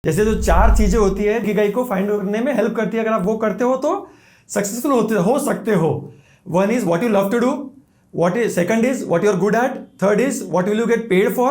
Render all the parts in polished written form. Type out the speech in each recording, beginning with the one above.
जैसे जो 4 चीजें होती है इकिगाई को फाइंड करने में हेल्प करती है, अगर आप वो करते हो तो सक्सेसफुल हो सकते हो. 1 is what you love to do, second is what you're good at, third is what will you get paid for,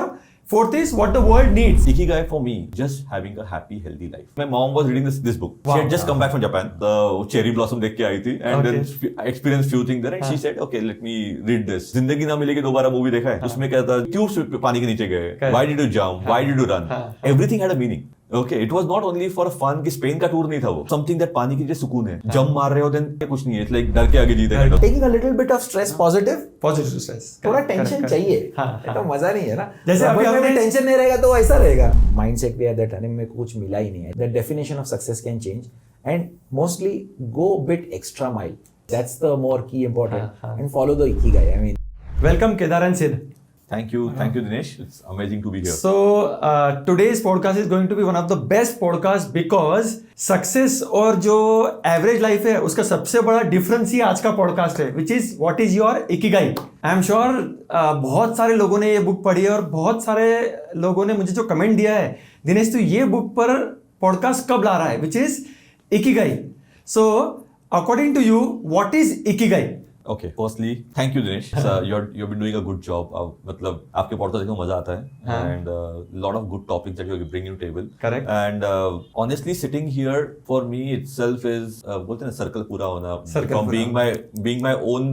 fourth is what the world needs. Ikigai for me, just having a happy, healthy life. My mom was reading this book. Wow. She had just come back from Japan. The cherry blossom देख के आई थी, and Okay. then I experienced few things there, and she said, "Okay, let me read this." जिंदगी ना मिलेगी दोबारा movie देखा है? उसमें क्या था? क्यों पानी के नीचे गए? Correct. Why did you jump? Why did you run? Everything had a meaning. Okay, it was not only for fun कि स्पेन का टूर नहीं था वो. Something that पानी की नीचे सुकून है. जंप मार रहे हो then कुछ नहीं है. It's like डर के आगे जीते हैं. Taking a little bit of stress positive, positive stress, थोड़ा टेंशन चाहिए. हाँ. तो मजा नहीं है ना. जैसे अभी अगर हमने टेंशन नहीं रहेगा तो ऐसा रहेगा. माइंडसेट भी है दैट अरे मेरे को कुछ मिला ही नहीं है. The definition of success can change and mostly go bit extra mile. That's the more key important and follow the ikigai. I mean welcome Kedar and Siddh. Thank you, Dinesh. It's amazing to be here. So today's podcast is going to be one of the best podcasts because success और जो average life है उसका सबसे बड़ा difference ही आज का podcast है, which is what is your Ikigai. I am sure बहुत सारे लोगों ने ये बुक पढ़ी है और बहुत सारे लोगों ने मुझे जो कमेंट दिया है, दिनेश तू ये बुक पर पॉडकास्ट कब ला रहा है, which is ikigai. So according to you what is ikigai? Okay, firstly, thank you, Dinesh. You've been doing a good job. मतलब आपके पॉडकास्ट देखने में मजा आता है, and lot of good topics that you're bringing to table. Correct. And honestly, sitting here for me itself is बोलते हैं ना सर्कल पूरा होना. From being my own.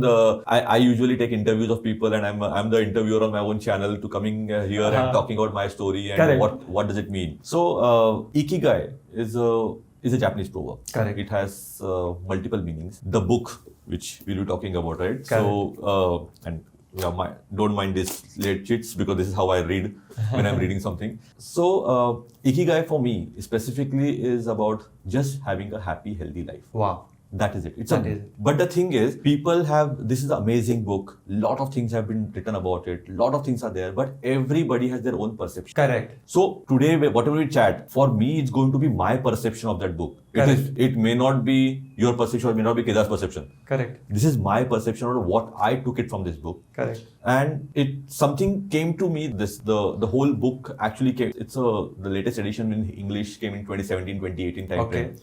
I usually take interviews of people, and I'm the interviewer on my own channel to coming here and talking about my story and Correct. what does it mean. So ikigai is a Japanese proverb. Correct. It has multiple meanings. The book, which we'll be talking about, right? Correct. So, and yeah, don't mind this late chits because this is how I read when I'm reading something. So, ikigai for me specifically is about just having a happy, healthy life. Wow. That is it. That is it. But the thing is, this is an amazing book. Lot of things have been written about it. Lot of things are there, but everybody has their own perception. Correct. So today, whatever we chat, for me, it's going to be my perception of that book. It may not be your perception, or it may not be Kedar's perception. Correct. This is my perception of what I took it from this book. Correct. And something came to me. The whole book actually came. The latest edition in English came in 2017, 2018 time frame.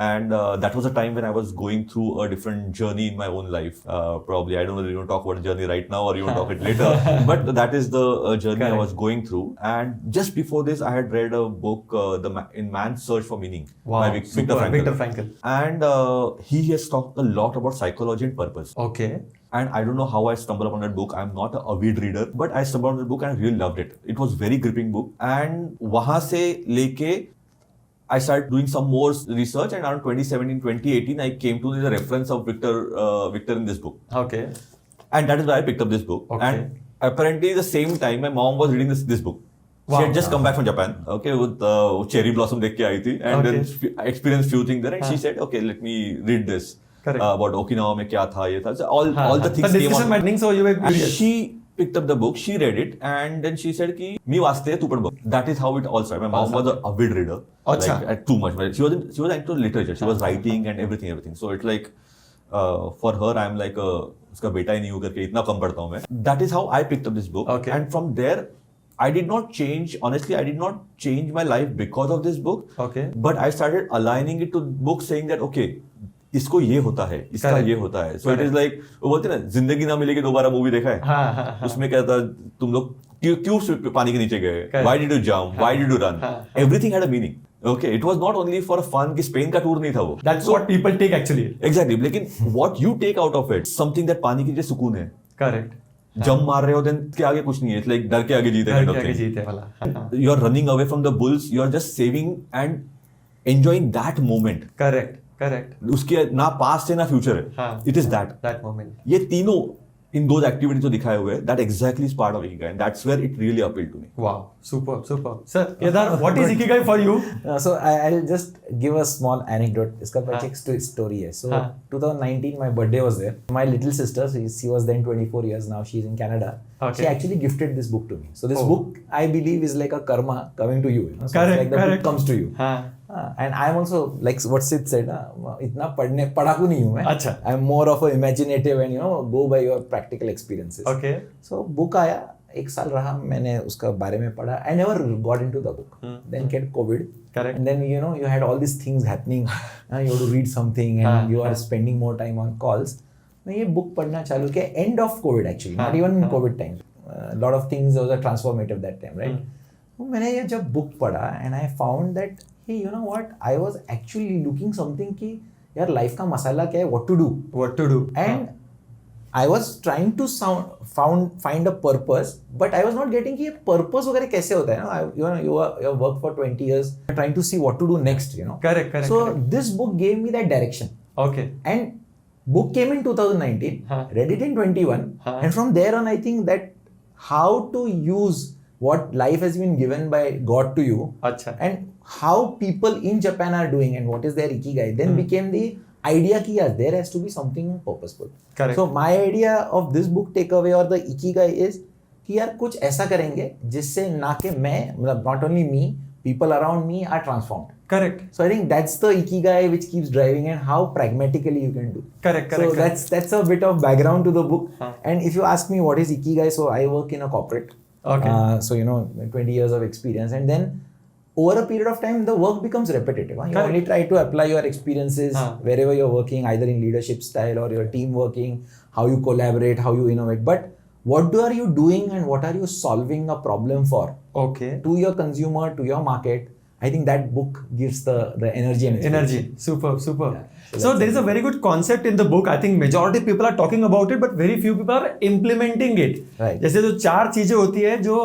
And that was a time when I was going through a different journey in my own life. Probably, I don't know if you want to talk about the journey right now or you want to talk it later. But that is the journey I was going through. And just before this, I had read a book, In Man's Search for Meaning by Viktor Frankl. Viktor Frankl. And he has talked a lot about psychology and purpose. Okay. And I don't know how I stumbled upon that book. I'm not an avid reader, but I stumbled on that book and I really loved it. It was very gripping book. And वहाँ से लेके I started doing some more research, and around 2017, 2018, I came to the reference of Viktor in this book. Okay. And that is why I picked up this book. Okay. And apparently, the same time, my mom was reading this book. Wow. She had just come back from Japan. Okay, with cherry blossom देख के आई थी, and then I experienced few things there, and she said, "Okay, let me read this about Okinawa में क्या था ये था." So all the things came on. So you were curious. She picked up the book, she read it, and then she said कि मी वाचते तू पण बघ. That is how it all started. My mom was an avid reader. Like too much. She was into literature. She was writing and everything. So it's like for her, I'm like उसका बेटा ही नहीं हो करके इतना कम पढ़ता हूँ मैं. That is how I picked up this book. Okay. And from there, I did not change. Honestly, I did not change my life because of this book. Okay. But I started aligning it to book, saying that okay, इसको ये होता है, इसका ये होता है. So it is like वो बोलते हैं ना, जिंदगी ना मिलेगी दोबारा मूवी देखा है? उसमें क्या था, तुम लोग क्यों पानी के नीचे गए? Why did you jump? Why did you run? Everything had a meaning. Okay, it was not only for fun कि स्पेन का टूर नहीं था वो. That's what people take actually. Exactly. लेकिन what you take out of it, something that पानी के नीचे सुकून है. Correct. जंप मार रहे हो then के आगे कुछ नहीं है. It's like डर के आगे जीते kind of thing. जीते वाला. You are running away from the bulls. You are just saving and enjoying that moment. Correct. उसके ना पास्ट है ना फ्यूचर है. It is that moment. ये तीनों इन दोज एक्टिविटीज जो दिखाए हुए हैं, that exactly is part of ikigai, and that's where it really appealed to me. Wow, super. Sir Kedar, what is ikigai for you? So I'll just give a small anecdote. इसका पीछे एक story है. So 2019 my birthday was there. My little sister, she was then 24 years, now she's in Canada. Okay. She actually gifted this book to me. So this book, I believe, is like a karma coming to you. So Correct, it's like the book comes to you. And I'm also like what Sid said, इतना पढ़ाकू नहीं हूँ मैं. अच्छा. I'm more of a imaginative and go by your practical experiences. Okay. So book आया, एक साल रहा, मैंने उसका बारे में पढ़ा. I never got into the book. Then came COVID. Correct. And then you had all these things happening. You have to read something and you are spending more time on calls. मैं ये book पढ़ना चालू किया end of COVID actually, not even in COVID time. A lot of things was a transformative that time, right? तो मैंने ये जब book पढ़ा and I found that hey, you know what? I was actually looking something कि यार life का मसाला क्या है? What to do? What to do? And I was trying to find a purpose, but I was not getting कि ये purpose वगैरह कैसे होता है ना? You have worked for 20 years, trying to see what to do next, you know. Correct. So this book gave me that direction. Okay. And book came in 2019, read it in 21, and from there on I think that how to use what life has been given by God to you, अच्छा. and how people in Japan are doing and what is their ikigai, then became the idea कि yes, there has to be something purposeful. Correct. So my idea of this book takeaway or the ikigai is कि यार कुछ ऐसा करेंगे जिससे ना कि मैं मतलब not only me, people around me are transformed. Correct. So I think that's the ikigai which keeps driving and how pragmatically you can do. Correct. So that's a bit of background to the book. And if you ask me what is ikigai, so I work in a corporate. Okay. So 20 years of experience, and then over a period of time the work becomes repetitive. You Correct. only try to apply your experiences wherever you're working, either in leadership style or your team working, how you collaborate, how you innovate. But what are you doing and what are you solving a problem for Okay. to your consumer, to your market? I think that book gives the energy and inspiration. Energy. Superb. Yeah. So there is a very good concept in the book. I think majority people are talking about it, but very few people are implementing it. Right. जैसे जो 4 चीजें होती है जो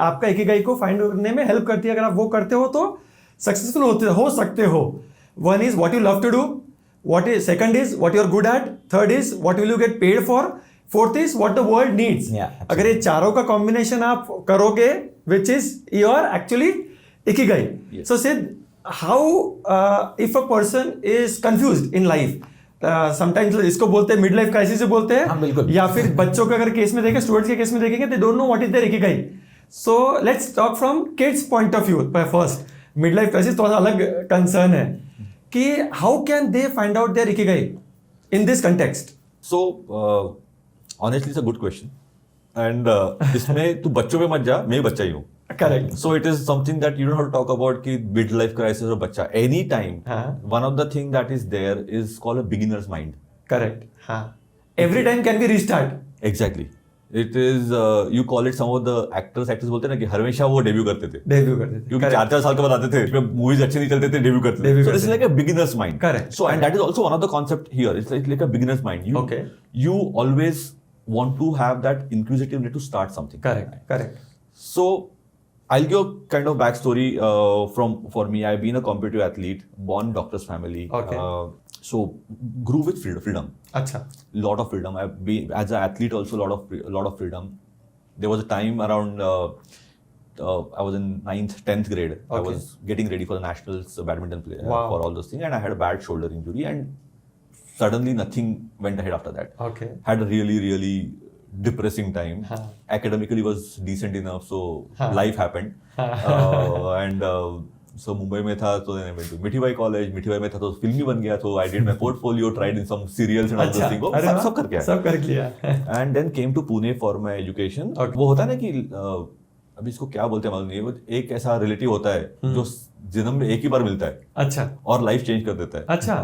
आपका Ikigai को find करने में हेल्प करती है, अगर आप वो करते हो तो सक्सेसफुल हो सकते हो. One is what you love to do. Second is what you are good at. Third is what will you get paid for. Fourth is what the world needs. Yeah, अगर ये चारों का कॉम्बिनेशन आप करोगे, which is your actually ikigai. Yes. So Sid, how if a person is confused in life, sometimes इसको बोलते हैं mid life crisis से बोलते हैं. हाँ, बिल्कुल. या फिर बच्चों का अगर केस में देखें, स्टूडेंट्स के केस में देखेंगे, they don't know what is their ikigai. So let's talk from kids point of view first. Mid life crisis थोड़ा सा अलग कंसर्न है कि how can they find out their ikigai in this context? So honestly, it's a good question. And इसमें तू बच्चों पे मत जा, मैं बच्चा ही हूँ. Correct. So it is something that you don't have to talk about कि midlife crisis or बच्चा. Anytime, one of the thing that is there is called a beginner's mind. Correct. हाँ. Every time can be restart. Exactly. It is you call it, some of the actors बोलते हैं ना कि हमेशा वो debut करते थे. Debut करते थे. क्योंकि Correct. 4 साल के बाद आते थे, इसमें मूवीज अच्छे नहीं चलते थे, डेब्यू करते थे. Debut So this is करते like a beginner's mind. Correct. So and that is also one of the concept here. It's like a beginner's mind. Okay. You always want to have that inquisitiveness to start something. Correct. So I'll give a kind of backstory for me. I've been a competitive athlete, born doctor's family. Okay. So grew with freedom. अच्छा. Lot of freedom. I've been as an athlete also lot of freedom. There was a time around I was in 9th, 10th grade. I Okay. was getting ready for the nationals badminton play Wow. for all those things, and I had a bad shoulder injury, and suddenly nothing went ahead after that. Okay. Had a really depressing time. Huh. Academically was decent enough, so life happened. And so Mumbai में था तो I went to Mithibai college. Mithibai में था तो फिल्मी बन गया, तो I did my portfolio, tried in some serials and all those things. अरे वाह. सब करके आया. सब कर लिया. And then came to Pune for my education. Okay. वो होता है ना कि अभी इसको क्या बोलते हैं मालूम नहीं है, एक ऐसा रिलेटिव होता है जो जन्म में एक ही बार मिलता है अच्छा. और लाइफ चेंज कर देता है. अच्छा.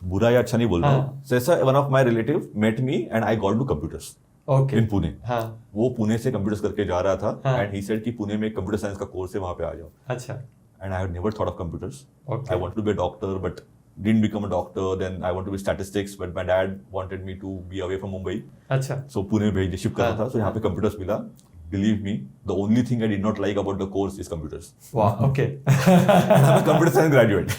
बुरा या अच्छा नहीं बोल रहा हूँ. So ऐसा one of my relative met me and I got into computers Okay. in Pune. हाँ. वो पुणे से कंप्यूटर्स करके जा रहा था हाँ. and he said कि पुणे में कंप्यूटर साइंस का कोर्स है, वहाँ पे आ जाओ. अच्छा. And I had never thought of computers. Okay. I wanted to be a doctor but didn't become a doctor. Then I wanted to be statistics but my dad wanted me to be away from Mumbai. अच्छा. So Pune में भेज shift करना था. So यहाँ पे computers मिला. Believe me, the only thing I did not like about the course is computers. Wow. Okay. I'm a computer science graduate.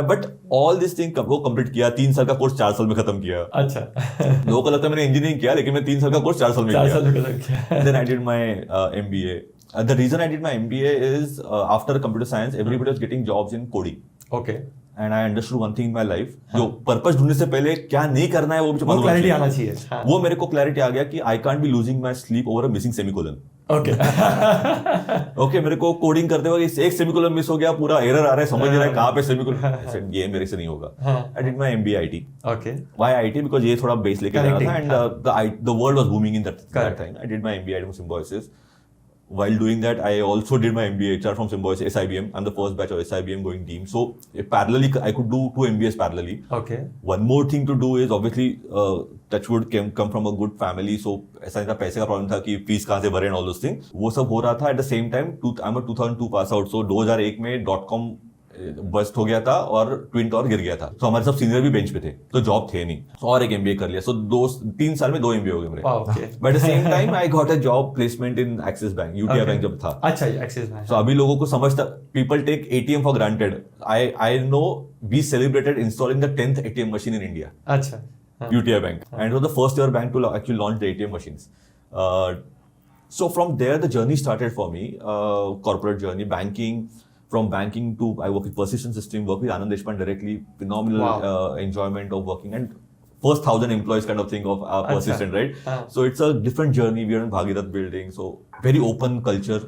But all this thing वो complete किया. 3 साल का कोर्स 4 साल में खत्म किया. अच्छा. लोगों को लगता है मैंने इंजीनियरिंग किया, लेकिन मैं 3 साल का कोर्स 4 साल में 4 किया. साल में खत्म किया. Then I did my MBA. The reason I did my MBA is after computer science, everybody was getting jobs in coding. Okay. And I understood one thing in my life. जो purpose ढूंढने से पहले क्या नहीं करना है वो मुझे वो मालूम क्लैरिटी चाहिए. आना चाहिए. हाँ. वो मेरे को क्लैरिटी आ गया कि I can't be losing my sleep over a missing semicolon. Okay okay मेरे को कोडिंग करते वक्त एक सेमीकोलन मिस हो गया, पूरा एरर आ रहा है, समझ नहीं रहा है कहाँ पे सेमीकोलन, ये मेरे से नहीं होगा. I did my MBA IT. Okay Why IT? Because ये थोड़ा बेस लेके जाना था, and the world was booming in that Correct. time. I did my MBA from Symbiosis. While doing that, I also did my MBA HR from Symbiosis SIBM. I'm the first batch of SIBM going team. So parallelly, I could do 2 MBAs parallelly. Okay One more thing to do is obviously Touchwood come from a good family. So ऐसा नहीं था, पैसे का problem था कि fees कहाँ से भरे and all those things. वो सब हो रहा था. At the same time, I'm a 2002 pass out. So 2001 में .com बस्ट हो गया था और ट्विन टॉवर गिर गया था. तो हमारे सब सीनियर भी बेंच पे थे, तो जॉब थे नहीं. और एक MBA कर लिया. सो 3 साल में 2 MBA हो गए मेरे. Okay but at the same time I got a job placement in axis bank, UTI bank जब था. अच्छा एक्सिस बैंक. So अभी लोगों को समझता, people take ATM for granted. I know we celebrated installing the 10th ATM machine in India. अच्छा UTI Bank. And it was the first ever bank to actually launch the ATM machines. So from there the journey started for me, corporate journey, banking. From banking to I work with Persistent System, work with Anand Deshpande directly, phenomenal enjoyment of working, and first 1,000 employees kind of thing of Persistent, right? So it's a different journey. We are in Bhagirath building, so very open culture.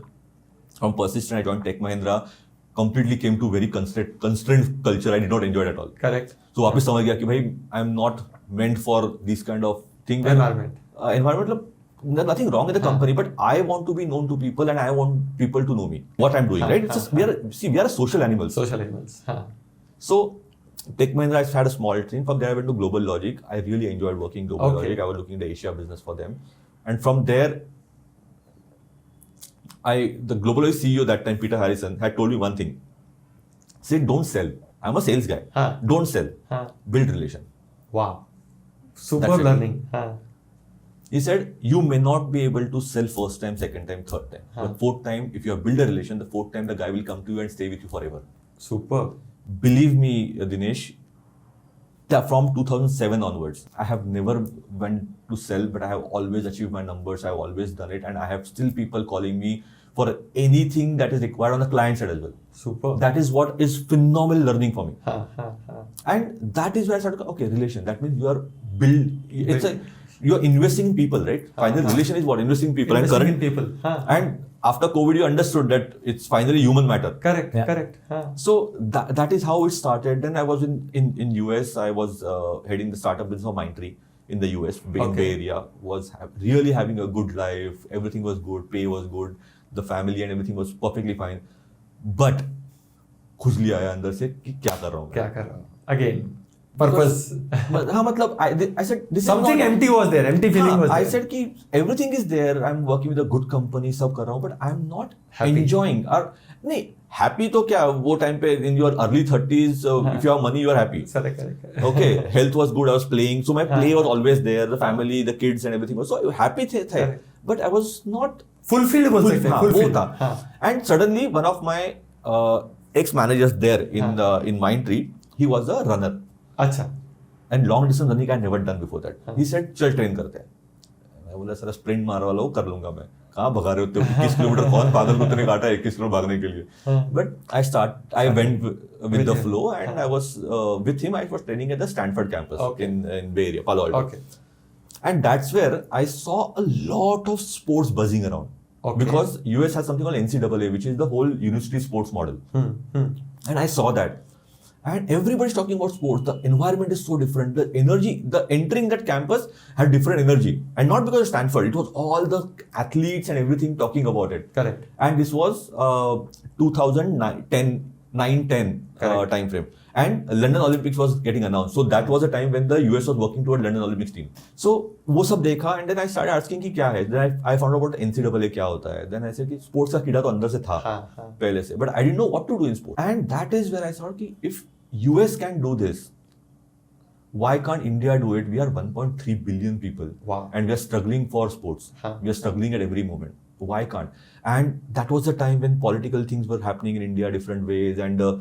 From Persistent I joined Tech Mahindra, completely came to very constrained culture. I did not enjoy it at all. Correct. So वापस समझ गया कि भाई I am not meant for this kind of thing. Environment. Environment, there's nothing wrong with the company, but I want to be known to people and I want people to know me, what I'm doing, right? It's just, we are a social animals. Social animals. So Tech Mahindra, I had a small team. From there I went to Global Logic. I really enjoyed working Global Okay. Logic. I was looking at the Asia business for them. And from there, the Global Logic CEO that time, Peter Harrison, had told me one thing. Said, don't sell. I'm a sales guy. Don't sell. Build relation. Wow. Super That's it. learning. He said, you may not be able to sell first time, second time, third time. But fourth time, if you have built a relation, the fourth time the guy will come to you and stay with you forever. Super. Believe me, Dinesh, from 2007 onwards, I have never went to sell, but I have always achieved my numbers. I have always done it. And I have still people calling me for anything that is required on the client side as well. Super. That is what is phenomenal learning for me. And that is where I started, okay, relation. That means you are you're investing in people, right? Final relation is what? Investing in people. Investing and in people. And after COVID, you understood that it's finally human matter. Correct. Yeah. Correct. So that is how it started. Then I was in US. I was heading the startup business of Mindtree in the US, in Bay Area. Was really having a good life. Everything was good. Pay was good. The family and everything was perfectly fine. But खुजली आया अंदर से कि क्या कर रहा हूँ? क्या कर रहा हूँ? Again. Purpose. हाँ मतलब I said this Something is not, empty was there. Empty feeling was there. I said कि everything is there. I'm working with a good company, सब कर रहा हूँ, but I'm not Happy. enjoying. और नहीं happy तो क्या वो टाइम पे in your early 30s, if you have money you are happy. Correct. Okay, health was good. I was playing, so my play was always there. The family, the kids, and everything was so happy थे. But I was not Fulfilled बोल सकते हैं. हाँ, वो था. And suddenly one of my ex-managers there in Mindtree, he was a runner. अच्छा. And long distance running I had never done before that. He said, चल train करते हैं. मैं बोला सर स्प्रिंट मार वाला हो कर लूंगा मैं. कहाँ भगा रहे होते हो? 21 किलोमीटर कौन पागल को तूने काटा 21 किलोमीटर भागने के लिए? But I went with the flow and I was with him. I was training at the Stanford campus in Bay Area, Palo Alto. Okay. And that's where I saw a lot of sports buzzing around. Okay. Because US has something called NCAA, which is the whole university sports model. And I saw that. And everybody's talking about sports. The environment is so different. The energy, the entering that campus had different energy. And not because of Stanford. It was all the athletes and everything talking about it. Correct. And this was 2009-10 time frame. And London Olympics was getting announced. So that was a time when the US was working toward London Olympics team. So वो सब देखा and then I started asking कि क्या है. Then I found out about NCAA क्या होता है. Then I said कि sports का कीड़ा तो अंदर से था पहले से. But I didn't know what to do in sports. And that is where I thought कि if US can do this, why can't India do it? We are 1.3 billion people. Wow. And we are struggling for sports. We are struggling at every moment. Why can't? And that was the time when political things were happening in India different ways and the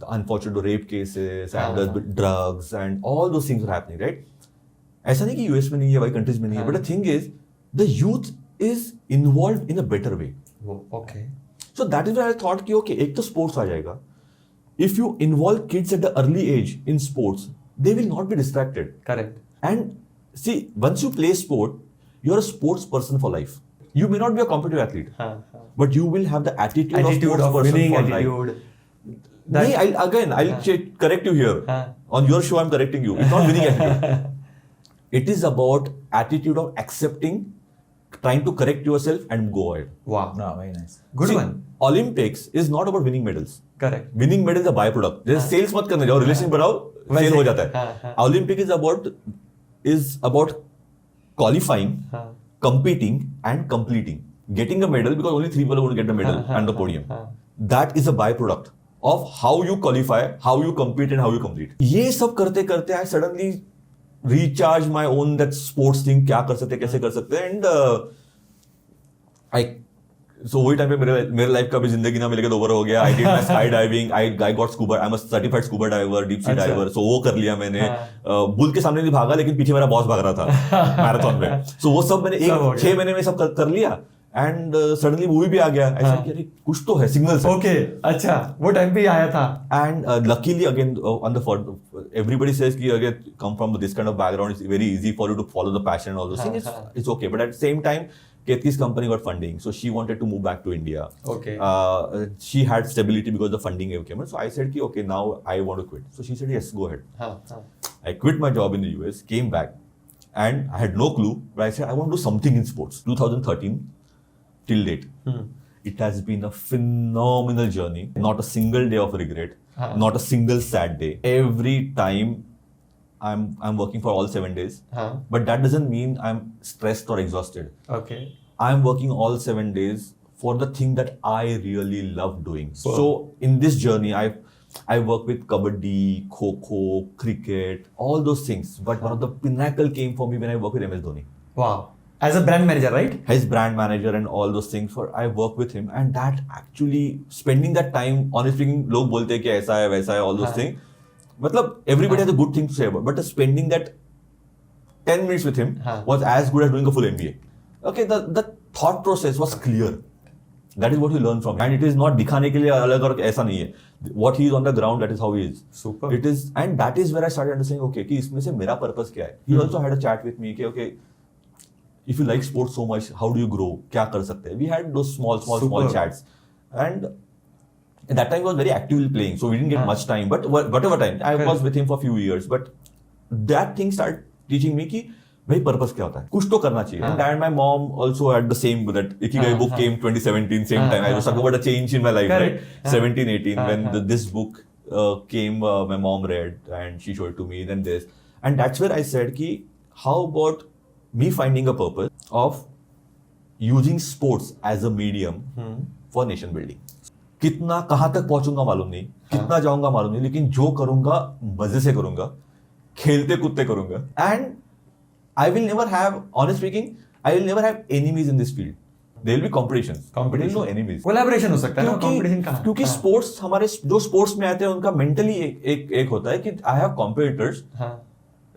unfortunate rape cases and the drugs and all those things were happening, right? ऐसा नहीं कि US में नहीं है, why countries में नहीं है. But the thing is, the youth is involved in a better way. Okay. So that is why I thought कि okay, एक तो sports आ जाएगा. If you involve kids at the early age in sports, they will not be distracted. Correct. And see, once you play sport, you're a sports person for life. You may not be a competitive athlete, हाँ. but you will have the attitude Attitude of of sports person winning for life. attitude. That- I'll correct you here. हाँ. On your show, I'm correcting you. It's not winning attitude. It is about attitude of accepting, trying to correct yourself and go ahead. Wow. No, very nice. Good See, one. Olympics is not about winning medals. Correct. Winning medal is a byproduct. जैसे sales मत करने जाओ, relation बढ़ाओ, वैसे- cell हो जाता हाँ, है. हाँ. Olympic is about qualifying, हाँ. competing and completing. Getting a medal because only 3 people are going to get the medal हाँ, and the हाँ, podium. हाँ. That is a byproduct of how you qualify, how you compete and how you complete. ये सब करते करते I suddenly recharge my own that sports thing. क्या कर सकते, कैसे कर सकते, and so वही टाइम पे मेरे लाइफ का भी जिंदगी ना मिल के ओवर हो गया. I did my sky diving, I got scuba, I am a certified scuba diver, deep sea अच्छा. डाइवर. सो वो कर लिया मैंने. बुल के सामने नहीं भागा, लेकिन पीछे मेरा बॉस भाग रहा था मैराथन में. सो वो सब मैंने सब हो गया. 6 महीने में सब कर लिया. एंड सडनली मूवी भी आ गया. ऐसा कि अरे कुछ तो है, सिग्नल्स. Okay. अच्छा, वो टाइम पे ही आया था. And luckily again on the everybody says कि again come from this kind of background, it's very easy for you to follow the passion and all those things. It's okay, but at the same time Ketki's company got funding, so she wanted to move back to India. Okay. She had stability because the funding came in. So I said कि okay, now I want to quit. So she said yes, go ahead. हाँ, हाँ. I quit my job in the US, came back, and I had no clue, but I said I want to do something in sports. 2013 till date. It has been a phenomenal journey. Not a single day of regret. Not a single sad day. Every time I'm working for all 7 days. But that doesn't mean I'm stressed or exhausted. Okay. I'm working all 7 days for the thing that I really love doing. Wow. So in this journey, I work with kabaddi, kho-kho, cricket, all those things. But one of the pinnacle came for me when I work with MS Dhoni. Wow. As a brand manager, right? His brand manager and all those things. For I work with him, and that actually spending that time, honestly speaking, लोग बोलते हैं कि ऐसा है वैसा है, all those things. मतलब everybody has a good thing to say about, but spending that 10 minutes with him was as good as doing a full MBA. Okay, the thought process was clear. That is what you learn from him. And it is not दिखाने के लिए अलग और ऐसा नहीं है. What he is on the ground, that is how he is. Super. It is, and that is where I started understanding, okay, कि इसमें से मेरा purpose क्या है. He also had a chat with me कि okay, if you like sports so much, how do you grow? क्या कर सकते हैं? We had those small chats. And at that time he was very actively playing, so we didn't get much time. But whatever time, I was with him for a few years. But that thing started teaching me कि भाई purpose क्या होता है, कुछ तो करना चाहिए. And my mom also had the same, that Ikigai book came 2017, same time. I was talking about a change in my life, right? 17, 18, when this book came, my mom read and she showed it to me. Then this, and that's where I said कि how about me finding a purpose of using sports as a medium for nation building. कितना कहाँ तक पहुंचूंगा मालूम नहीं, कितना जाऊंगा मालूम नहीं, लेकिन जो करूंगा मजे से करूंगा, खेलते कूदते करूंगा. And I will never have, honestly speaking, I will never have enemies in this field. There will be competitions, but there will be no enemies. Collaboration हो सकता है ना, competition कहाँ? क्योंकि स्पोर्ट्स हमारे जो स्पोर्ट्स में आते हैं उनका मेंटली एक होता है कि I have competitors.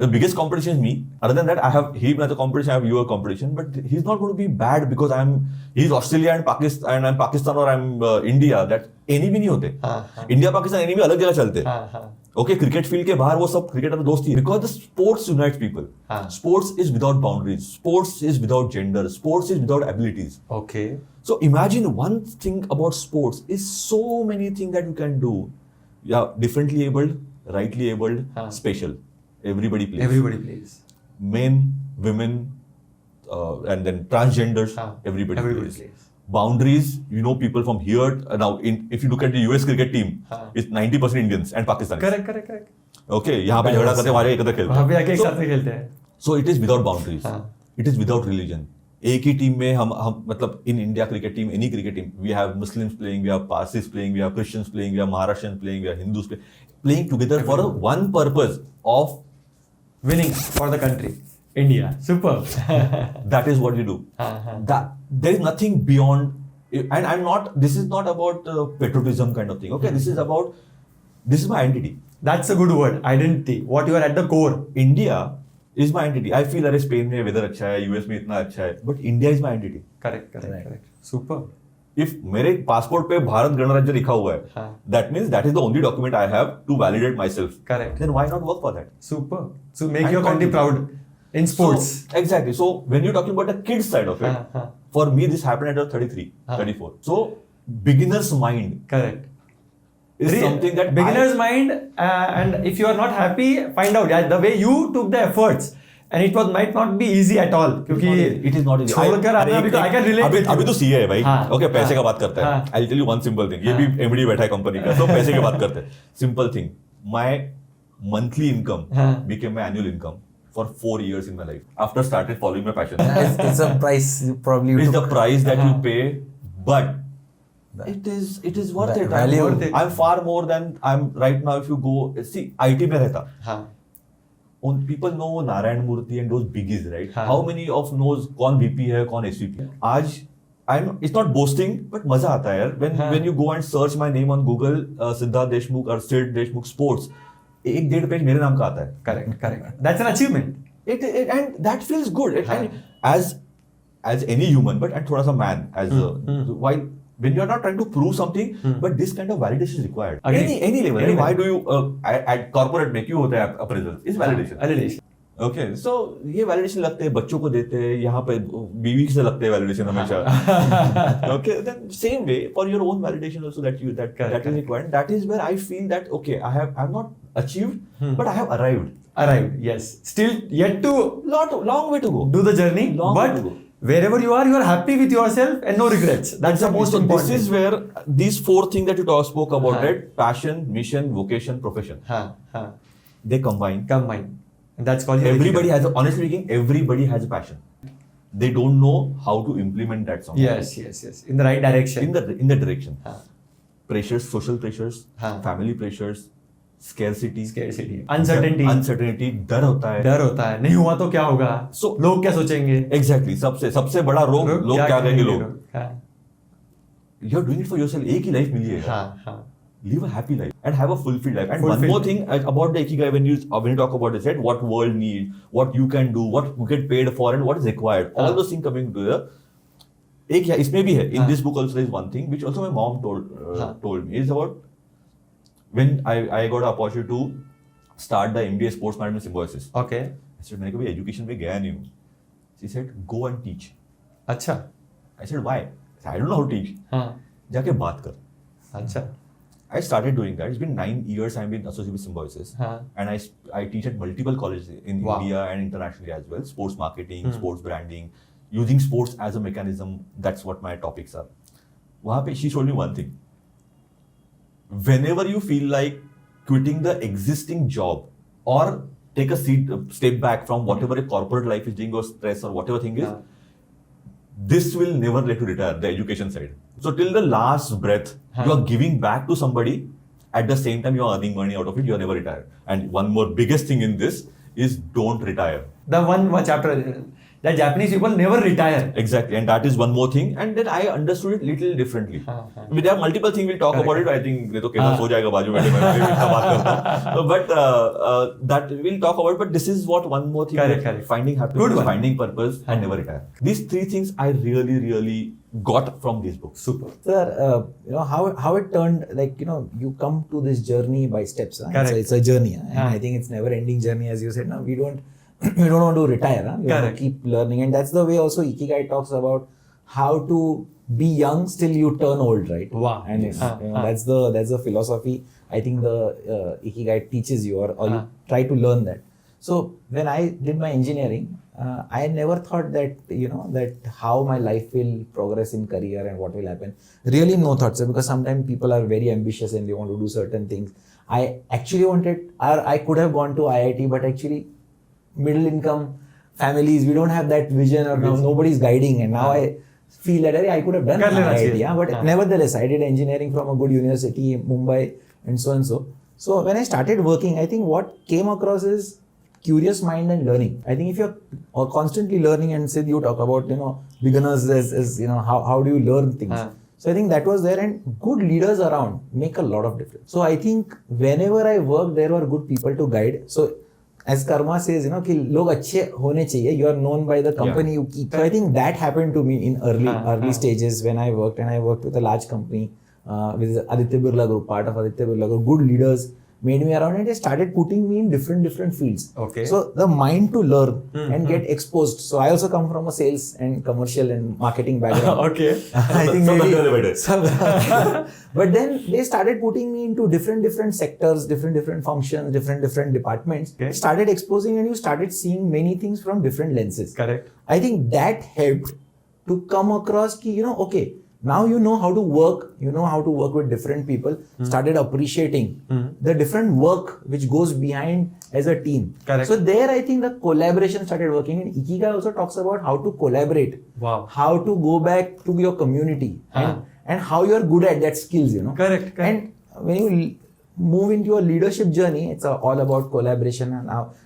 The biggest competition is me. Other than that, I have him as a competition, I have you as a competition. But he's not going to be bad because he's Australia and Pakistan, and I'm Pakistan or I'm India. That enemy नहीं होते. India Pakistan enemy अलग जगह चलते. Okay, cricket field के बाहर वो सब cricketer दोस्ती. Because the sports unites people. Sports is without boundaries. Sports is without gender. Sports is without abilities. Okay. So imagine one thing about sports is so many things that you can do. Yeah, differently abled, rightly abled, special. Everybody plays. Everybody plays. Men, women, and then transgenders. Everybody plays. Boundaries. You know, people from here now. If you look at the US cricket team, it's 90% Indians and Pakistanis. Correct. Okay, यहाँ पे झगड़ा करते हैं, वहाँ एकत्र खेलते हैं. वहाँ पे आके एक साथ में खेलते हैं. So it is without boundaries. It is without religion. एक ही टीम में हम मतलब in India cricket team, any cricket team, we have Muslims playing, we have Parsis playing, we have Christians playing, we have Maharashtrians playing, we have Hindus playing together for one purpose of winning for the country, India. Super. That is what we do. That there is nothing beyond, and I'm not. This is not about patriotism kind of thing. Okay, this is my identity. That's a good word. Identity. What you are at the core. India is my identity. I feel अरे Spain में weather अच्छा है, US में इतना अच्छा है, but India is my identity. Correct. Super. If मेरे passport पे भारत गणराज्य लिखा हुआ है, that means that is the only document I have to validate myself. Correct. Then why not work for that? Super. So make your country proud in sports. So, exactly. So when you're talking about the kids side of it, For me, this happened at 33, 34. So beginner's mind Correct. is something that beginner's mind, and if you are not happy, find out. Yeah, the way you took the efforts, and it might not be easy at all. क्योंकि it is not easy. छोड़कर आना, because I can relate. अभी तो CA है भाई. हाँ, Okay, पैसे हाँ, का बात करता है. हाँ. I'll tell you one simple thing. ये भी MD बैठा है कंपनी का, तो पैसे की बात करते हैं. Simple thing. My monthly income became my annual income for 4 years in my life after started following my passion. It's a price probably you It's the took. price that you pay, but it is worth it. Value. I'm far more than I'm right now. If you go see IT में रहता. हाँ. People know Narayan Murthy and those biggies, right? हाँ. How many of knows कौन VP है, कौन SVP है? आज it's not boasting, but मजा आता है यार. When you go and search my name on Google, Siddharth Deshmukh or Sid Deshmukh Sports, 1.5 page मेरे नाम का आता है. Correct. That's an achievement. And that feels good. And as any human, but and थोड़ा सा man, as while when you are not trying to prove something, but this kind of validation is required. Agreed. Any level. Any Why do you at corporate में क्यों होता है appraisal? Is validation. Validation. Okay, so ये validation लगते हैं, बच्चों को देते हैं, यहाँ पे बीवी से लगते हैं validation हमेशा. Okay, then same way for your own validation also that is required. That is where I feel that okay, I've not achieved, but I have arrived. Arrived, yes. Still yet to Long way to go. do the journey, Long way but to go. wherever you are happy with yourself and no regrets. That's the most So important. this is where these 4 things that you spoke about, right? Passion, mission, vocation, profession. They combine. Combine. And that's called Everybody has, honestly speaking, everybody has a passion. They don't know how to implement that somewhere. Yes. In the right direction. In the direction. Pressures, social pressures, family pressures, scarcity, uncertainty, डर होता है, नहीं हुआ तो क्या होगा, So लोग क्या सोचेंगे. Exactly. सबसे बड़ा रोग लोग क्या कहेंगे लोग. You're doing it for yourself. एक ही लाइफ मिली है. Live a happy life and have a fulfilled life. And one more thing about the Ikigai, when you talk about this, right? What world needs, what you can do, what you get paid for, and what is required. All those things coming together. इसमें भी है. In this book also there is one thing which also my mom told me is about when I got an opportunity to start the MBA Sports Management Symbiosis. Okay. I said मैंने कभी education में गया नहीं हूँ. She said go and teach. अच्छा. I said why? I said, I don't know how to teach. जाके बात कर. अच्छा. I started doing that. It's been 9 years I've been associated with Symbiosis. And I teach at multiple colleges in India and internationally as well. Sports marketing, sports branding, using sports as a mechanism. That's what my topics are. वहाँ पे she told me one thing. Whenever you feel like quitting the existing job or take a step back from whatever a corporate life is doing or stress or whatever thing is, this will never let you retire, the education side. So till the last breath, you are giving back to somebody. At the same time, you are earning money out of it. You are never retired. And one more biggest thing in this is don't retire. The one chapter that Japanese people never retire. Exactly. And that is one more thing. And then I understood it little differently. There are multiple things we'll talk about it. I think ये तो केवल सो जाएगा बाजू बैठे मैं इतना बात करता हूँ. But that we'll talk about. But this is what one more thing. Correct. Finding happiness, finding purpose, and never retire. These 3 things I really got from this book. Super. Sir, how it turned, like, you come to this journey by steps. Correct. It's a journey. And I think it's never ending journey, as you said. We don't want to retire. We want to keep learning. And that's the way also Ikigai talks about how to be young still you turn old, right? Wow. And that's the philosophy I think the Ikigai teaches you, or you try to learn that. So when I did my engineering, I never thought that, that how my life will progress in career and what will happen. Really no thoughts, because sometimes people are very ambitious and they want to do certain things. I actually wanted, or I could have gone to IIT, but actually middle income families, we don't have that vision, or nobody's guiding. And now I feel that I could have done IIT. But nevertheless, I did engineering from a good university in Mumbai and so and so. So when I started working, I think what came across is curious mind and learning. I think if you're constantly learning, and Sid, you talk about, beginners as how do you learn things? So I think that was there, and good leaders around make a lot of difference. So I think whenever I worked, there were good people to guide. So as Karma says, कि लोग अच्छे होने चाहिए. You are known by the company you keep. So I think that happened to me in early stages when I worked, and I worked with a large company with Aditya Birla Group, part of Aditya Birla Group. Good leaders made me around, and they started putting me in different fields. Okay. So the mind to learn and get exposed. So I also come from a sales and commercial and marketing background. Okay. I think Some maybe, other better. but then they started putting me into different sectors, different functions, different departments. Okay. Started exposing, and you started seeing many things from different lenses. Correct. I think that helped to come across ki, okay, now you know how to work, with different people, started appreciating the different work which goes behind as a team. Correct. So there I think the collaboration started working, and Ikigai also talks about how to collaborate, Wow. how to go back to your community, and how you are good at that skills, Correct. And when you move into your leadership journey, it's all about collaboration,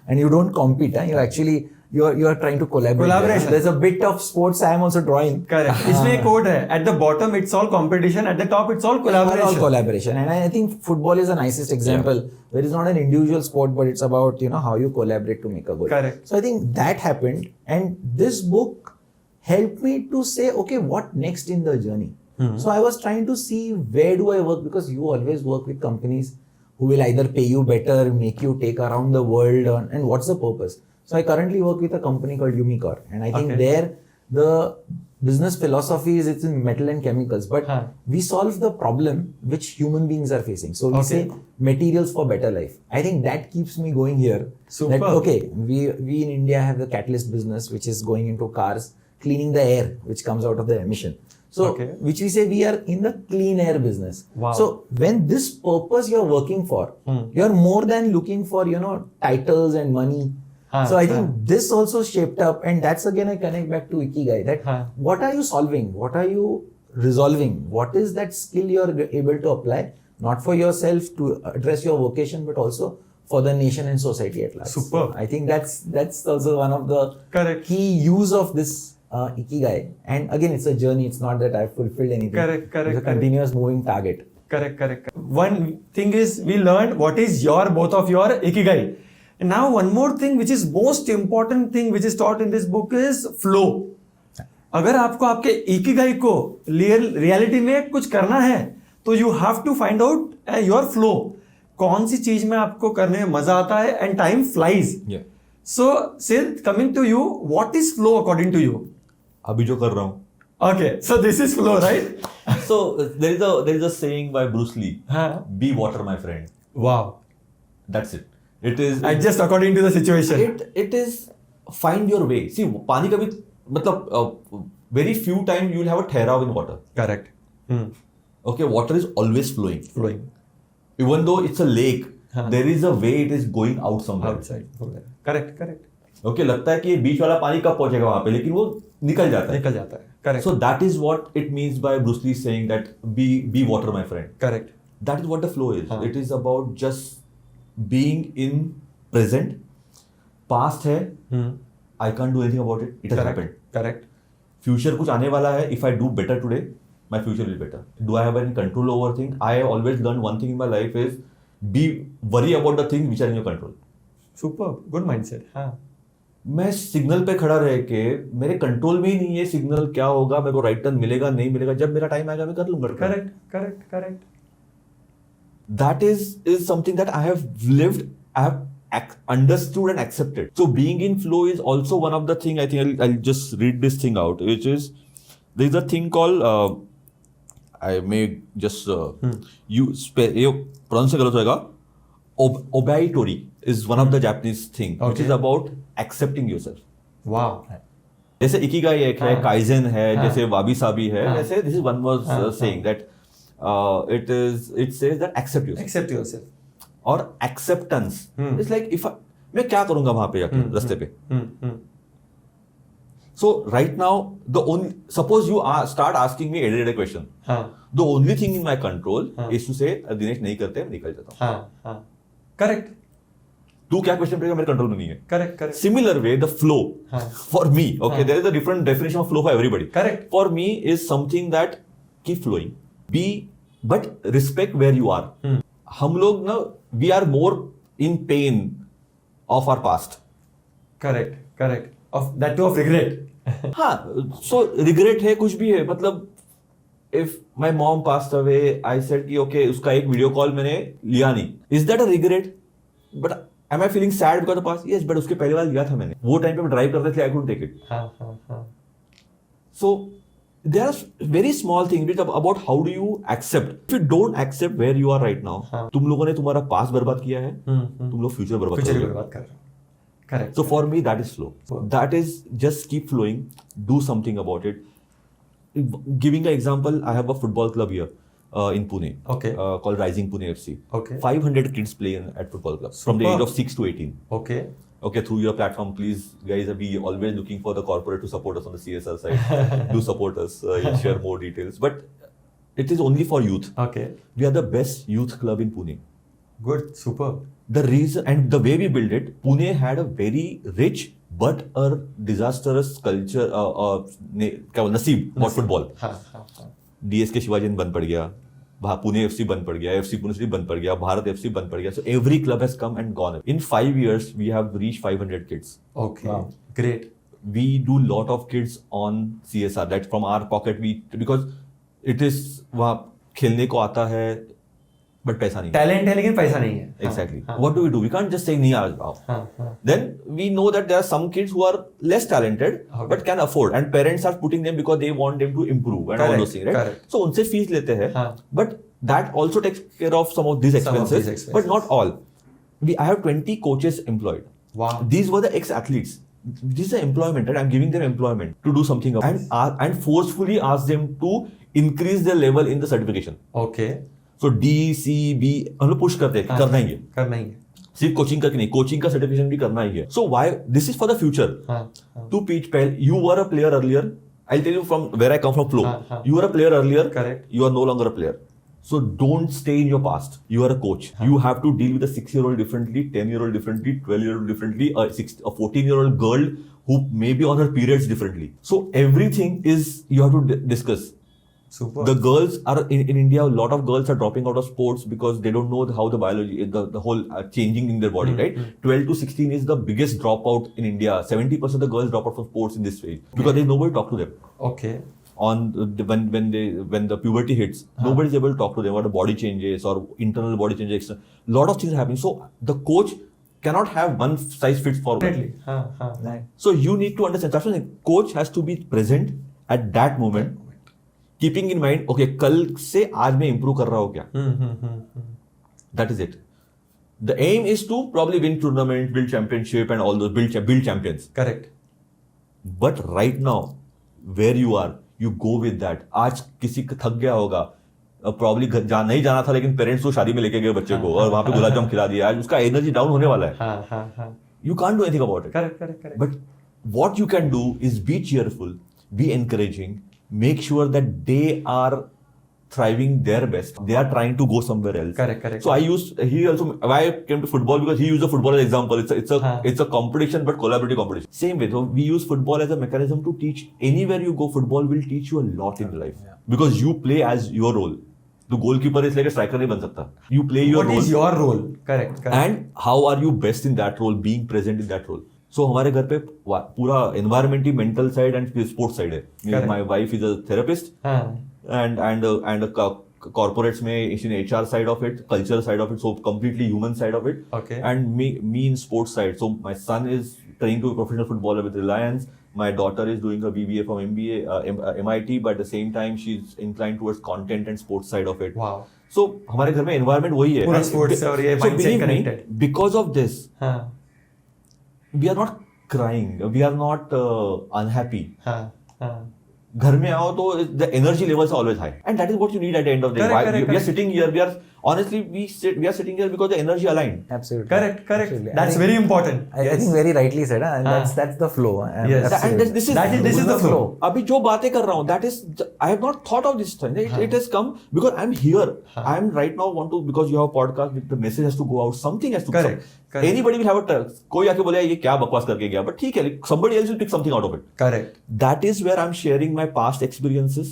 and you don't compete, you actually you are trying to collaborate. Collaboration. There's a bit of sports I am also drawing. Correct. इसमें एक quote है, at the bottom it's all competition, at the top it's all collaboration. All collaboration. And I think football is the nicest example where it's not an individual sport, but it's about, how you collaborate to make a goal. Correct. So I think that happened, and this book helped me to say, okay, what next in the journey? So I was trying to see where do I work, because you always work with companies who will either pay you better, make you take around the world, and what's the purpose? So I currently work with a company called Umicore, and I think there the business philosophy is it's in metal and chemicals, but we solve the problem which human beings are facing. So we say materials for better life. I think that keeps me going here. Super. That okay, we in India have the catalyst business, which is going into cars, cleaning the air which comes out of the emission. So which we say we are in the clean air business. Wow. So when this purpose you're working for, you're more than looking for titles and money. So I think this also shaped up, and that's again I connect back to Ikigai, that what are you solving? What are you resolving? What is that skill you're able to apply, not for yourself to address your vocation, but also for the nation and society at large. Superb. So I think that's also one of the key use of this Ikigai. And again, it's a journey. It's not that I've fulfilled anything. Correct. It's a continuous moving target. Correct. One thing is we learned what is both of your Ikigai. And now one more thing which is most important thing which is taught in this book is flow. अगर आपको आपके Ikigai को reality में कुछ करना है तो you have to find out your flow. कौन सी चीज में आपको करने में मजा आता है, and time flies. Yeah. So Sid, coming to you, what is flow according to you? अभी जो कर रहा हूँ. Okay, so this is flow, right? So there is a saying by Bruce Lee. Be water, my friend. Wow. That's it. It is Adjust according to the situation. It is find your way. See, पानी कभी मतलब very few times you will have a ठहराव in water. Correct. Okay, water is always flowing. Even though it's a lake, there is a way it is going out somewhere. Outside. Correct. Okay, लगता है कि ये बीच वाला पानी कब पहुंचेगा वहां पे, लेकिन वो निकल जाता है. Correct. So that is what it means by Bruce Lee saying that be water, my friend. Correct. That is what the flow is. It is about just being in present. Past है, I can't do anything about it. It has happened. Correct. Future कुछ आने वाला है. If I do better today, my future will be better. Do I have any control over things? I have always learned one thing in my life is worry about the things which are in your control. Super. Good mindset. हाँ. मैं signal पे खड़ा रह के मेरे control में ही नहीं है सिग्नल क्या होगा, मेरे को राइट टर्न मिलेगा नहीं मिलेगा, जब मेरा टाइम आएगा मैं कर लूंगा. Correct. That is something that I have lived, I have understood and accepted. So being in flow is also one of the thing. I think I'll just read this thing out, which is there is a thing called I may just you pronounce गलत होगा. Obaitori is one of the Japanese thing, which is about accepting yourself. Wow. जैसे Ikigai है, kaizen है, जैसे वाबी साबी है, जैसे this is one was saying that it says that accept yourself. और acceptance is like if मैं क्या करूंगा वहां पे जाके रास्ते पे. So right now suppose you start asking me a question. The only thing in my control is to say Dinesh नहीं करते, मैं निकल जाता हूँ. Correct. तू क्या क्वेश्चन करेगा मेरे कंट्रोल में नहीं है. Correct. Similar way, the flow for me, okay, there is a different definition of flow for everybody. Correct. For me is something that keep flowing. But respect where you are. हम लोग ना we are more in pain of our past. Correct. Of that too of regret. हाँ, so regret है कुछ भी है, मतलब if my mom passed away, I said कि okay उसका एक video call मैंने लिया नहीं. Is that a regret? But am I feeling sad because of the past? Yes, but उसके पहले वाला लिया था मैंने. वो टाइम पे मैं ड्राइव करते थे, I couldn't take it. So there are very small things about how do you accept. If you don't accept where you are right now, तुम लोगों ने तुम्हारा पास्ट बर्बाद किया है, तुम लोग फ्यूचर बर्बाद कर रहे हो. Correct. So for me that is flow. That is just keep flowing, do something about it. Giving an example, I have a football club here in Pune. Okay. Called Rising Pune FC. Okay. 500 kids play at football club from the age of 6 to 18. Okay. Okay, through your platform, please, guys, we always looking for the corporate to support us on the CSR side. Do support us, share more details. But it is only for youth. Okay. We are the best youth club in Pune. Good. Superb. The reason and the way we built it, Pune had a very rich but a disastrous culture, नसीब for football. DSK Shivaji बंद पड़ गया, Pune FC बंद पड़ गया, FC Pune बंद पड़ गया, भारत FC बंद पड़ गया. So every club has come and gone. In 5 years, we have reached 500 kids. Okay. Wow. Great. We do lot of kids on CSR. That from our pocket because it is वहाँ खेलने को आता है, but पैसा नहीं. Talent है लेकिन पैसा नहीं है. Exactly. What do? We can't just say नहीं आ जाओ. Then we know that there are some kids who are less talented but can afford, and parents are putting them because they want them to improve and all those things, right? Correct. So उनसे fees लेते हैं, but that also takes care of some of these expenses, but not all. I have 20 coaches employed. Wow. These were the ex-athletes. This is employment, right? I'm giving them employment to do something and forcefully ask them to increase their level in the certification. Okay. So D, C, B, हम लोग push करते हैं, करना ही है. करना ही है. सिर्फ coaching करके नहीं, कोचिंग का सर्टिफिकेशन भी करना ही है. So why this is for the future. To pitch pal, you were a player earlier. I'll tell you from where I come from, flow. You were a player earlier. Correct. You are no longer a player. So don't stay in your past. You are a coach. You have to deal with a 6-year-old differently, 10-year-old differently, 12-year-old differently, a 14-year-old girl who may be on her periods differently. So everything is you have to discuss. Super. The girls are in India. A lot of girls are dropping out of sports because they don't know how the biology, the whole changing in their body, right? 12 to 16 is the biggest dropout in India. 70% of the girls drop out from sports in this phase because there's nobody to talk to them. Okay. When the puberty hits, nobody's able to talk to them about the body changes or internal body changes. A lot of things are happening. So the coach cannot have one size fits for all. So you need to understand. That's why the coach has to be present at that moment. Keeping in mind, okay, कल से आज मैं improve कर रहा हूँ क्या? That is it. The aim is to probably win tournament, build championship, and all those build champions. Correct. But right now, where you are, you go with that. आज किसी थक गया होगा, probably नहीं जाना था लेकिन पेरेंट्स तो शादी में लेके गए बच्चे को और वहाँ पे गुलाब जामुन खिला दिया. आज उसका एनर्जी डाउन होने वाला है. You can't do anything about it. Correct. But what you can do is be cheerful, be encouraging. Make sure that they are thriving their best. They are trying to go somewhere else. Correct. So why I came to football because he used the football as an example. It's a competition but collaborative competition. Same way, so we use football as a mechanism to teach. Anywhere you go, football will teach you a lot in life because you play as your role. तो goalkeeper इसलिए striker नहीं बन सकता. You play your role. What is your role? Correct. And how are you best in that role? Being present in that role. So हमारे घर पे पूरा environment he mental side and sports side है. My wife is a therapist and corporates में is in HR side of it, culture side of it, so completely human side of it. Okay. And me in sports side. So my son is training to be a professional footballer with Reliance. My daughter is doing her BBA from MIT, but at the same time she's inclined towards content and sports side of it. Wow. So हमारे घर में environment वही है. पूरा sports और ये mindset connected. Because of this. We are not crying. We are not unhappy. घर में आओ तो the energy levels are always high, and that is what you need at the end of the day. Correct. We are sitting here. We are sitting here because the energy aligned. Absolutely. Correct. Absolutely. That's very important. I think very rightly said, and that's the flow. Yes. And this is the flow. अभी जो बातें कर रहा हूँ, that is, I have not thought of this thing. It has come because I'm here. I'm right now because you have a podcast. The message has to go out. Something has to. Correct. Anybody will have a कोई आके बोले ये क्या बकवास करके गया, but ठीक है, somebody else will pick something out of it. Correct. That is where I'm sharing my past experiences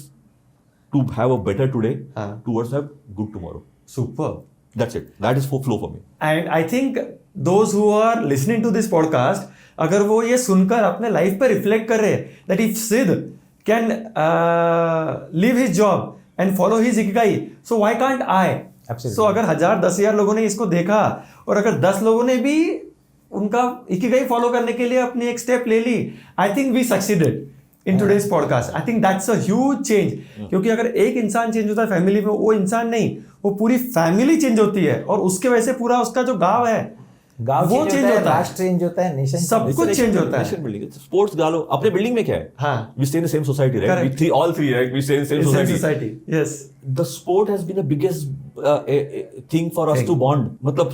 to have a better today towards a good tomorrow. Super. That's it. That is flow for me. And I think those who are listening to this podcast, अगर वो ये सुनकर अपने life पे reflect कर रहे हैं that if Sid can leave his job and follow his ikigai, so why can't I? Absolutely. So अगर 10,000 लोगों ने इसको देखा और अगर 10 लोगों ने भी उनका ikigai फॉलो करने के लिए अपनी एक स्टेप ले ली, I think we succeeded in today's podcast. I think that's a huge change. क्योंकि अगर एक इंसान चेंज होता है फैमिली में, वो इंसान नहीं, वो पूरी फैमिली चेंज होती है और उसके वजह से पूरा उसका जो गांव है वो चेंज होता है, राष्ट्र चेंज होता है, नेशन सब कुछ चेंज होता है. Nation building. Sports डालो अपने बिल्डिंग में क्या है? हाँ. We stay in the same society, right? Correct. All three, right? We stay in the same society. society. Yes. The sport has been the biggest thing for us to bond. मतलब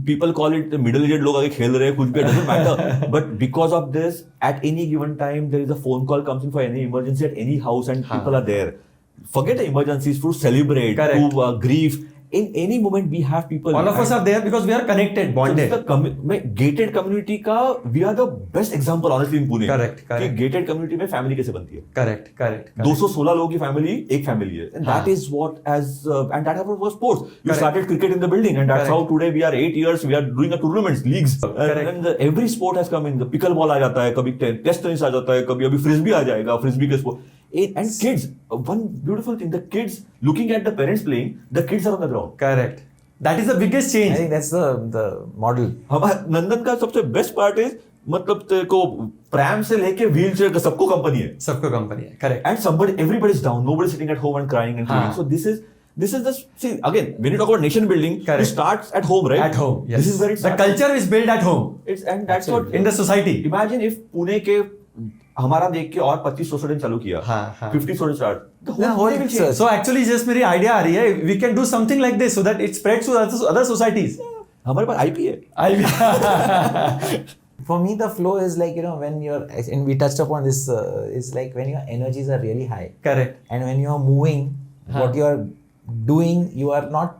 people call it middle-aged लोग आगे खेल रहे हैं कुछ भी, it doesn't matter. But because of this, at any given time, there is a phone call comes in for any emergency at any house, and people are there. Forget the emergencies, to celebrate, Correct. to grief. In any moment, we have people. All of us are there because we are connected, bonded. में gated community का we are the best example honestly in Pune. Correct, correct. कि gated community में family कैसे बनती है? Correct. 216 लोगों की family एक family है, and that is what and that happened for sports. You Correct. started cricket in the building, and that's how today we are 8 years we are doing a tournaments, leagues, and every sport has come in. The pickleball आ जाता है, कभी test tennis आ जाता है, कभी अभी frisbee आ जाएगा, frisbee के sport. And kids, one beautiful thing, the kids looking at the parents playing, the kids are on the ground. Correct. That is the biggest change. I think that's the model. हमारा नंदन का सबसे best part is मतलब तेरे को pram से लेके wheel chair का सबको कंपनी है, सबको कंपनी है. Correct. and somebody everybody is down, nobody is sitting at home and crying and हाँ. feeling. So this is the see again when you talk about nation building, Correct. it starts at home, right? At home. Yes. This is where it the starts. culture is built at home. It's and that's what In the society. imagine if Pune के हमारा देख के और 2500 student चालू किया, हाँ. 50 student start, the Yeah, whole thing will change. So actually just मेरी idea आ रही है, we can do something like this so that it spreads to other societies. हमारे पास IP है. For me, the flow is like, when you're, and we touched upon this, is like when your energies are really high. Correct. And when you're moving, what you're doing, you are not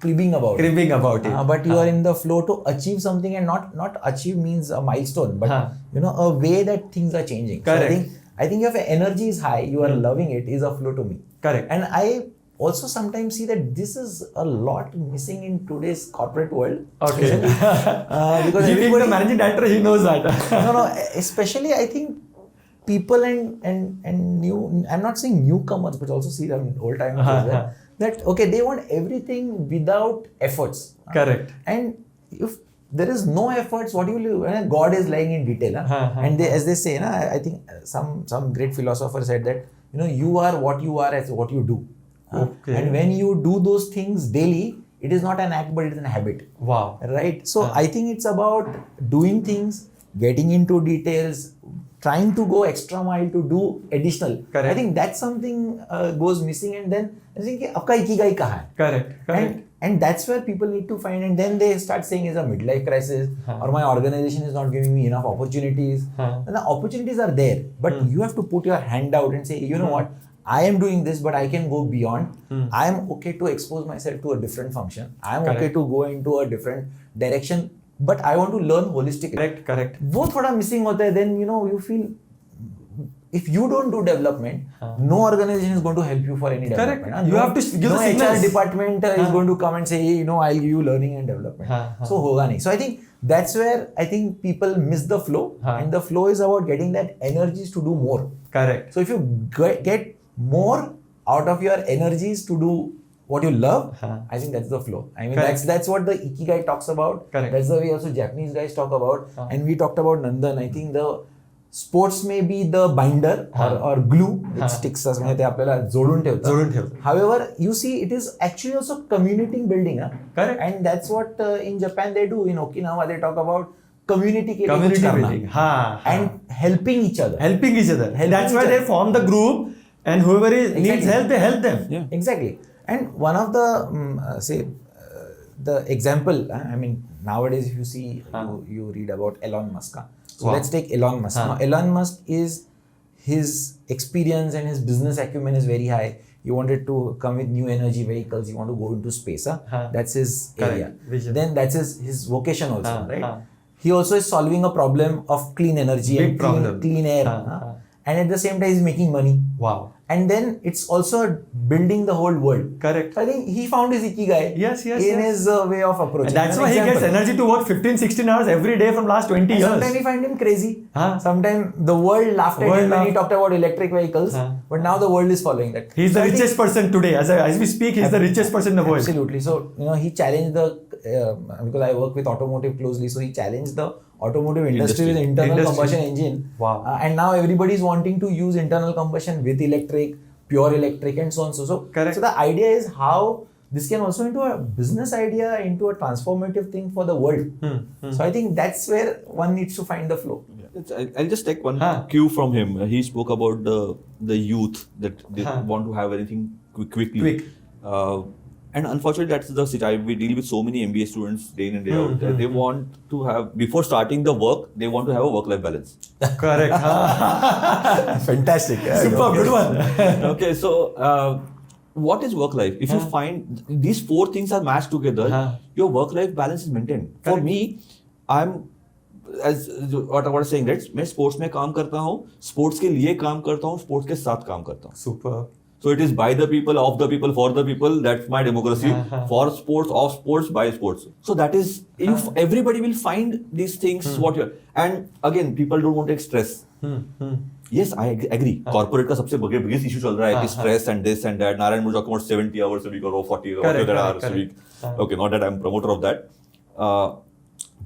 cribbing about it. Cribbing about it. But you are in the flow to achieve something, and not achieve means a milestone, but a way that things are changing. Correct. So I think if your energy is high, you are loving it, is a flow to me. Correct. And I also sometimes see that this is a lot missing in today's corporate world. Okay. Because He being everybody, the managing director, he knows that. no, especially I think people and new, I'm not saying newcomers, but also see them old timers as well, that okay, they want everything without efforts. Correct. And if there is no efforts, what you will do? God is lying in detail. And as they say, I think some great philosopher said that you are what you are as what you do. Okay. And when you do those things daily, it is not an act, but it is a habit. Wow. Right? So I think it's about doing things, getting into details, trying to go extra mile to do additional. Correct. I think that's something goes missing, and then I think आपका ikigai कहाँ है? Correct. And that's where people need to find, and then they start saying it's a midlife crisis, or my organization is not giving me enough opportunities. And the opportunities are there, but you have to put your hand out and say, you know what? I am doing this, but I can go beyond. I am okay to expose myself to a different function. I am okay to go into a different direction, but I want to learn holistically. Correct. वो थोड़ा missing होता है, then you feel if you don't do development, no organization is going to help you for any development. Correct. You have to give no the signals. HR department is going to come and say, hey, I'll give you learning and development. So होगा नहीं. So I think that's where I think people miss the flow, and the flow is about getting that energies to do more. Correct. So if you get more out of your energies to do what you love, I think that's the flow. I mean, that's what the Ikigai talks about. Correct. That's the way also Japanese guys talk about. And we talked about Nandan. I think the sports may be the binder or glue which sticks us, म्हणजे ते आपल्याला जोडून ठेवतं. However, you see, it is actually also community building. Correct. And that's what in Japan they do. In Okinawa they talk about community के लिए Community कुछ करना. building. And helping each other. That's why they form the group, and whoever needs help, they help them. Yeah. Exactly. And one of the the example, I mean, nowadays if you see, you read about Elon Musk. So let's take Elon Musk. Now, Elon Musk his experience and his business acumen is very high. He wanted to come with new energy vehicles. He wanted to go into space. That's his area. Vision. Then that's his vocation also, right? He also is solving a problem of clean energy and clean air. and at the same time he's making money. Wow. And then it's also building the whole world. Correct. So I think he found his ikigai Yes, in his way of approaching. And that's An why he gets example. energy to work 15-16 hours every day from last 20 years. Sometimes we find him crazy. Huh? Sometimes the world laughed at World him when he laughed. talked about electric vehicles. Huh? But now the world is following that. He's the So I think- richest person today. As we speak, he's the richest person in the world. Absolutely. So, he challenged because I work with automotive closely, so he challenged the automotive industry with internal Industry. combustion engine. Wow. And now everybody is wanting to use internal combustion with electric, pure electric, and so on. So Correct. So the idea is how this can also into a business idea, into a transformative thing for the world. So I think that's where one needs to find the flow. I'll just take one Huh. cue from him. He spoke about the youth that they Huh. want to have anything quickly. Quick. And unfortunately, that's the situation. We deal with so many MBA students day in and day out. They want to have, before starting the work, they want to have a work-life balance. Correct. Huh? Fantastic. Super good one. Okay, so what is work-life? If you find these four things are matched together, your work-life balance is maintained. For me, I'm as what I was saying, right? मैं sports में काम करता हूँ, sports के लिए काम करता हूँ, sports के साथ काम करता हूँ. Super. So it is by the people, of the people, for the people. That's my democracy. For sports, of sports, by sports. So that is, everybody will find these things. What you're, and again, people don't want to take stress. Yes, I agree. Corporate का सबसे biggest issue चल रहा है कि stress and this and that. Narayan Murja talking about 70 hours a week or 40 hours a week. Okay, not that I'm a promoter of that.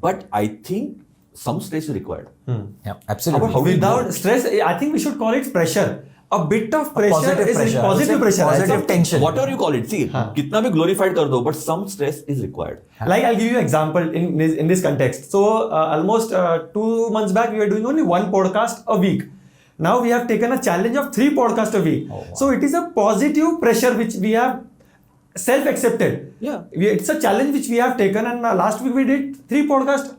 But I think some stress is required. Yeah, absolutely. How do you Without stress, I think we should call it pressure. A bit of pressure positive is pressure. positive pressure. Positive Some- tension. Whatever you call it. See, कितना भी glorified कर दो, but some stress is required. Like I'll give you an example in this context. So almost 2 months back, we were doing only one podcast a week. Now we have taken a challenge of 3 podcasts a week. Oh, wow. So it is a positive pressure which we have self-accepted. Yeah. It's a challenge which we have taken, and last week we did 3 podcasts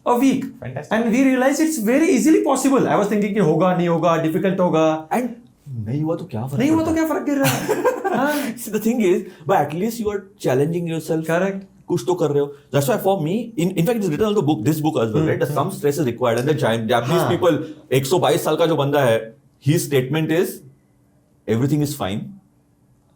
a week. Fantastic. And we realized it's very easily possible. I was thinking कि होगा नहीं होगा, difficult होगा. And नहीं हुआ तो क्या फर्क नहीं हुआ तो पड़ता क्या फर्क गिर रहा है? हाँ. है? See, the thing is, but at least you are challenging yourself. Correct. कुछ तो कर रहे हो. That's why for me, in fact, it's written on the book, this book as well, right? That some stress is required. And the Japanese people, 122 साल का जो बंदा है, his statement is, everything is fine.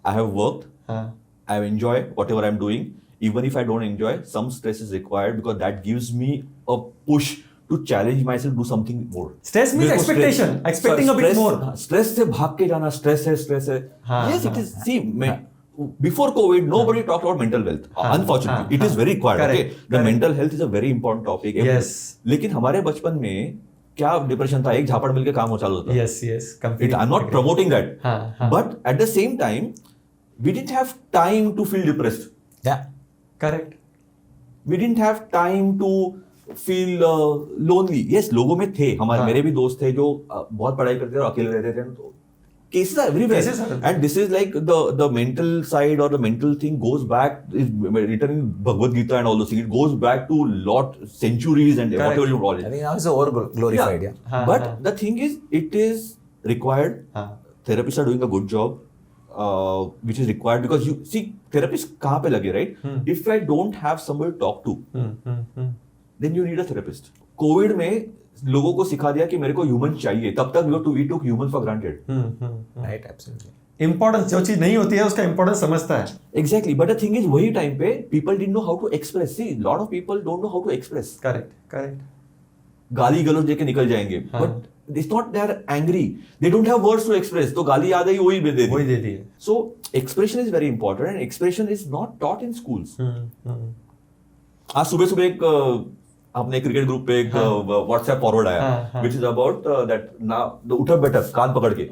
I have worked. I enjoy whatever I'm doing. Even if I don't enjoy, some stress is required because that gives me a push to challenge myself, do something more. Stress means Because expectation, expecting a bit stress- more. Stress से भाग के जाना, stress है. Yes, it is. See, before COVID, nobody talked about mental health. Unfortunately, it is very required. Correct, Okay, the correct. mental health is a very important topic. Yes. लेकिन हमारे बचपन में क्या डिप्रेशन था? एक झापड़ मिलके काम हो चालू होता. Yes, completely. I'm not promoting that. हाँ. But at the same time, we didn't have time to feel depressed. Yeah. Correct. We didn't have time to feel lonely. Yes, लोगों में थे. मेरे भी दोस्त थे जो बहुत पढ़ाई करते थे और अकेले रहते थे. तो cases are everywhere. Cases are everywhere. And this is like the mental side or the mental thing goes back, is written in Bhagavad Gita and all those things. It goes back to centuries and Correct. whatever you call I it. think now it's over glorified. Yeah. But the thing is, it is required. Therapists are doing a good job. Which is required because you see therapists कहाँ पे लगे, right? If I don't have somebody to talk to, then you need a therapist. COVID में लोगों को सिखा दिया कि मेरे को ह्यूमन चाहिए. तब तक we took humans for granted. Right, absolutely. Importance जो चीज नहीं होती है उसका importance समझता है. Exactly, but the thing is वही time पे people didn't know how to express. See, lot of people don't know how to express. Correct. गाली गलौज देके निकल जाएंगे. But it's not they're angry. They don't have words to express. तो गाली याद आई वही दे दी. वही दे दी है. So expression is very important and expression is not taught in schools. आज सुबह एक अपने क्रिकेट ग्रुप पे एक व्हाट्सएप फॉरवर्ड आया which is about that now the उठक बैठक कान पकड़ के.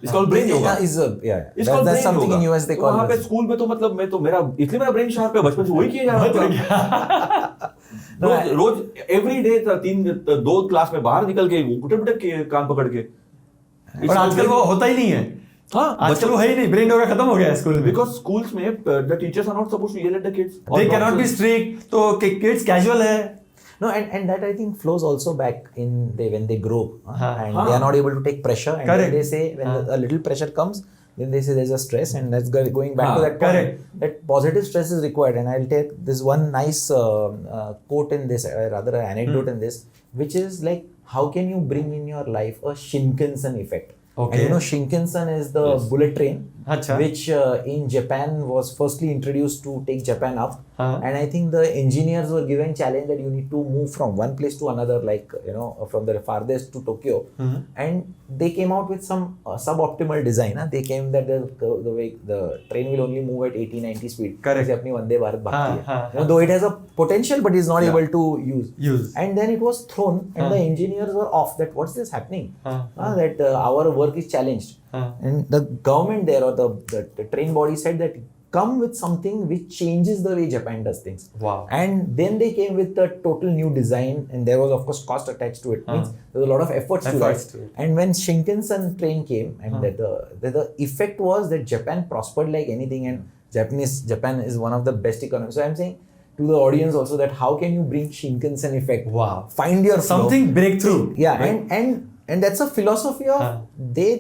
It's called brain yoga. It's called That's brain something yoga. in US they call वहाँ पे it. स्कूल में तो मतलब मैं तो मेरा इसलिए मेरा ब्रेन शार्प है बचपन से वही किया जा रहा था. रोज एवरी डे 2 क्लास में बाहर निकल के उठक बैठक के कान पकड़ के. और आजकल वो होता ही नहीं है. हाँ, आजकल वो है ही नहीं. ब्रेन योगा खत्म हो गया है स्कूल में. because schools में the teachers are not supposed to yell at the kids. They cannot be strict. तो kids casual है. No, and that I think flows also back in when they grow and हाँ. they are not able to take pressure and Correct. then they say when a little pressure comes then they say there's a stress and that's going back to that point correct. that positive stress is required. And I'll take this one nice quote in this, rather an anecdote in this, which is like how can you bring in your life a Shinkansen effect? Okay. And you know, Shinkansen is the bullet train, Acha. which in Japan was firstly introduced to take Japan up. Huh. And I think the engineers were given challenge that you need to move from one place to another, like, you know, from the farthest to Tokyo. And they came out with some suboptimal design. They came that the way the train will only move at 80-90 speed. Correct. जैसे अपनी वंदे भारत भागती है. हाँ, You know, though it has a potential, but is not able to use. Use. And then it was thrown, and the engineers were off that what's this happening? That our work is challenged. And the government there or the train body said that come with something which changes the way Japan does things. Wow. And then they came with a total new design, and there was of course cost attached to it. Means there was a lot of efforts to Efforts that. to it. And when Shinkansen train came, and the effect was that Japan prospered like anything, and Japan is one of the best economies. So I'm saying to the audience also that how can you bring Shinkansen effect? Wow. Find your flow. Something breakthrough. Yeah, right? and that's a philosophy of they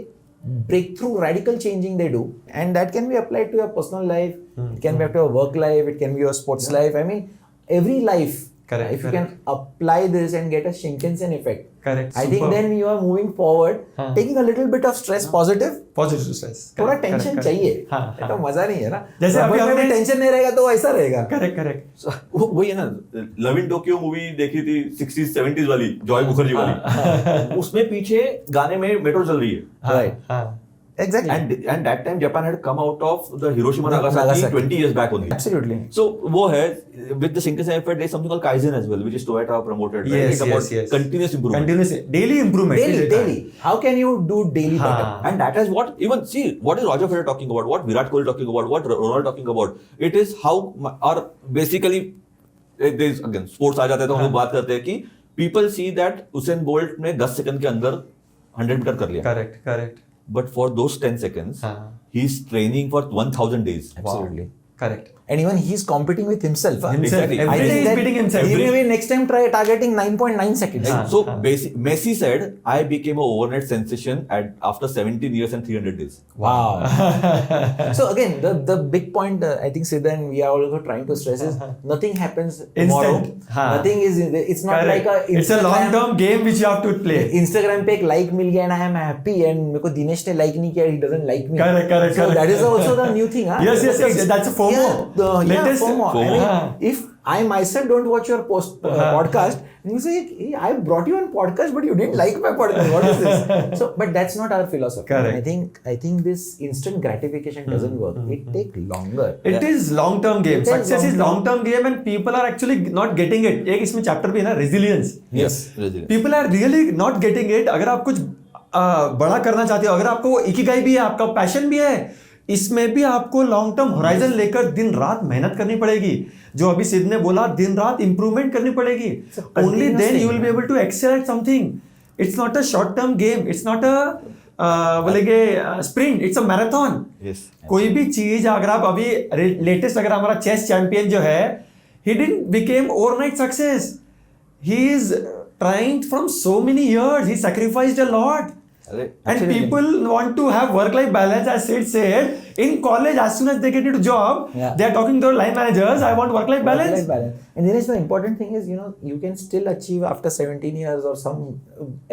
breakthrough radical changing they do, and that can be applied to your personal life. It can be applied to your work life. It can be your sports life. I mean, every life. Correct, If you correct. can apply this and get a Shinkansen effect, Correct. I think Superb. then you are moving forward, taking a little bit of stress, positive. Positive stress. थोड़ा Correct, tension correct, चाहिए. correct. तो मजा नहीं है ना. जैसे अभी Rubber में भी हमने- टेंशन नहीं रहेगा तो ऐसा रहेगा. Correct, correct. वही है ना, लव इन टोक्यो मूवी देखी थी 60s 70s वाली, जॉय मुखर्जी वाली. उसमें पीछे गाने में मेट्रो चल रही है. Right. हाँ. Exactly. And that time Japan had come out of the Hiroshima Nagasaki Nagasaki. 20 years back only. Absolutely. So वो है with the Shinkansen effect, there is something called Kaizen as well, which is Toyota promoted. Right? Yes, It's about yes. continuous improvement. Continuous daily improvement. Daily. How can you do daily हाँ. better? And that is what even see what is Roger Federer talking about, what Virat Kohli talking about, what Ronaldo talking about. It is how our basically there is again sports आ जाते हैं तो हम लोग बात करते हैं कि people see that Usain Bolt ने 10 सेकंड के अंदर 100 मीटर कर लिया. Correct, correct. But for those 10 seconds, हाँ. he's training for 1000 days. Absolutely. Correct. And even he's competing with himself. Himself. Exactly. Every I day think he's that beating himself. He may be next time try targeting 9.9 seconds. हाँ. So Messi said, I became a overnight sensation after 17 years and 300 days. Wow. So again, the big point I think Siddha and we are also trying to stress is nothing happens tomorrow. Instant. हाँ. Nothing is. It's not Correct. like a. It's a long term game which you have to play. Instagram पे एक like मिल गया and I am happy and मेरे को दिनेश ने like नहीं किया, he doesn't like me. Correct. So that is also the new thing. Huh? Yes, that's a FOMO. Latest FOMO. I mean, हाँ. if I myself don't watch your podcast, and you say, hey, I brought you on podcast, but you didn't like my podcast. What is this? So, but that's not our philosophy. Correct. I think this instant gratification doesn't work. It takes longer. It is long term game. It is Success is long long-term. term game and people are actually not getting it. एक इसमें chapter भी है ना, resilience. Yes. People are really not getting it. अगर आप कुछ बड़ा करना चाहते हो, अगर आपको वो इकिगाई भी है, आपका पैशन भी है, इसमें भी आपको लॉन्ग टर्म होराइजन लेकर दिन रात मेहनत करनी पड़ेगी. जो अभी सिद्ध ने बोला, दिन रात इंप्रूवमेंट करनी पड़ेगी. Only then you will be able to excel at something. It's not a short term game. It's not a बोलेंगे sprint. It's a marathon. Yes. कोई भी चीज अगर आप अभी लेटेस्ट अगर हमारा चेस चैंपियन जो है, he didn't became overnight success. He is trying from so many years. He sacrificed a lot. And Absolutely. people want to have work-life balance, as Sid said. In college, as soon as they get into job, Yeah. they are talking to their line managers, I want work-life balance. Work-life balance. And then the important thing is, you can still achieve after 17 years or some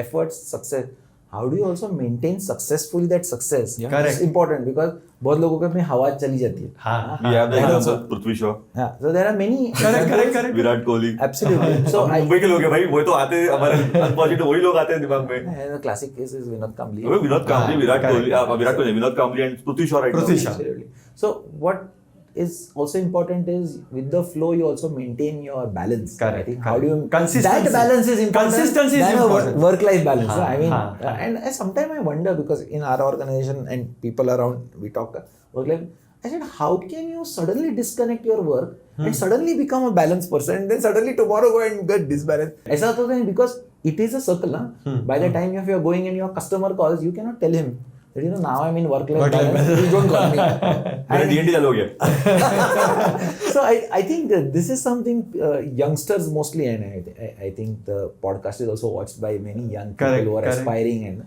efforts success. How do you also maintain successfully that success? Yeah. Correct. It's important because बहुत लोगों को अपनी हवा चली जाती है. हाँ. We have the That example also. Prithvi Shaw, Yeah. So there are many. Correct. Virat Kohli. Absolutely. So हम I. मुंबई के लोग हैं भाई, वो तो आते हैं हमारे अनफॉर्चुनेट वही लोग आते हैं दिमाग में. The classic case is Vinod Kambli. अबे विनोद कांबली, हाँ, Virat correct. Kohli, Virat Kohli, Vinod Kambli and Prithvi Shaw right now. Prithvi Shaw. Absolutely. So what is also important is with the flow you also maintain your balance. Correct, I think correct. how do you Consistency. that balance is important. Consistency is than important. Work-life balance. हाँ, I mean, हाँ. and sometimes I wonder because in our organization and people around we talk work-life. I said, how can you suddenly disconnect your work and suddenly become a balanced person and then suddenly tomorrow go and get disbalanced? ऐसा होता है because it is a circle. By the time if you are going and your customer calls, you cannot tell him But you know, now I'm in work-life Work-life balance. Please don't call me. मेरा D&D चालू हो गया. So I think that this is something youngsters mostly, and I think the podcast is also watched by many young people Correct, who are correct. aspiring, and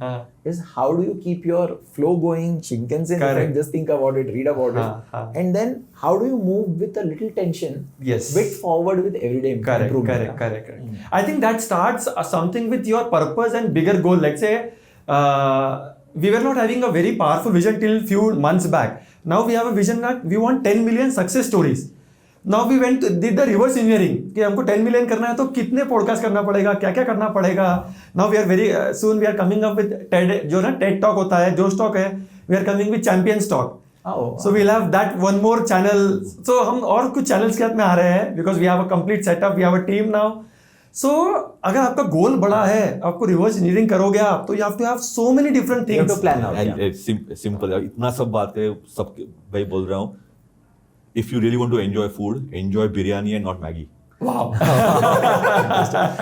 is how do you keep your flow going? Shinkansen Correct. effect, just think about it, read about it, and then how do you move with a little tension, Yes. bit forward with everyday improvement? Correct. I think that starts something with your purpose and bigger goal. Let's say we were not having a very powerful vision till few months back. Now we have a vision that we want 10 million success stories. Now we did the reverse engineering कि हमको 10 million करना है तो कितने podcast करना पड़ेगा, क्या क्या करना पड़ेगा. Now we are very soon we are coming up with TED, जो ना TED Talk होता है, जो स्टॉक है, we are coming with Champions Talk. So we'll have that one more channel. So हम और कुछ channels के हाथ में आ रहे हैं because we have a complete setup, we have a team now. So अगर आपका गोल बड़ा है, आपको रिवर्स इंजीनियरिंग करोगे आप, तो you have to have so many different You have things. to plan out. And it's simple. इतना सब बात है, सब भाई बोल रहा हूँ. If you really want to enjoy food, enjoy biryani and not Maggi. Wow.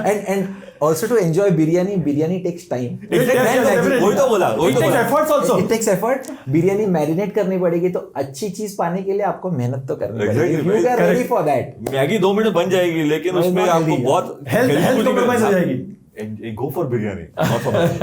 and also to enjoy biryani takes time. वही तो बोला. It takes efforts also. It takes effort. Biryani marinate करनी पड़ेगी, तो अच्छी चीज पाने के लिए आपको मेहनत तो करनी पड़ेगी. Exactly. You are ready for that. Maggi 2 minute बन जाएगी, लेकिन Well, उसमें not आपको healthy, बहुत Health compromise हो जाएगी. Go for biryani, not for Maggi.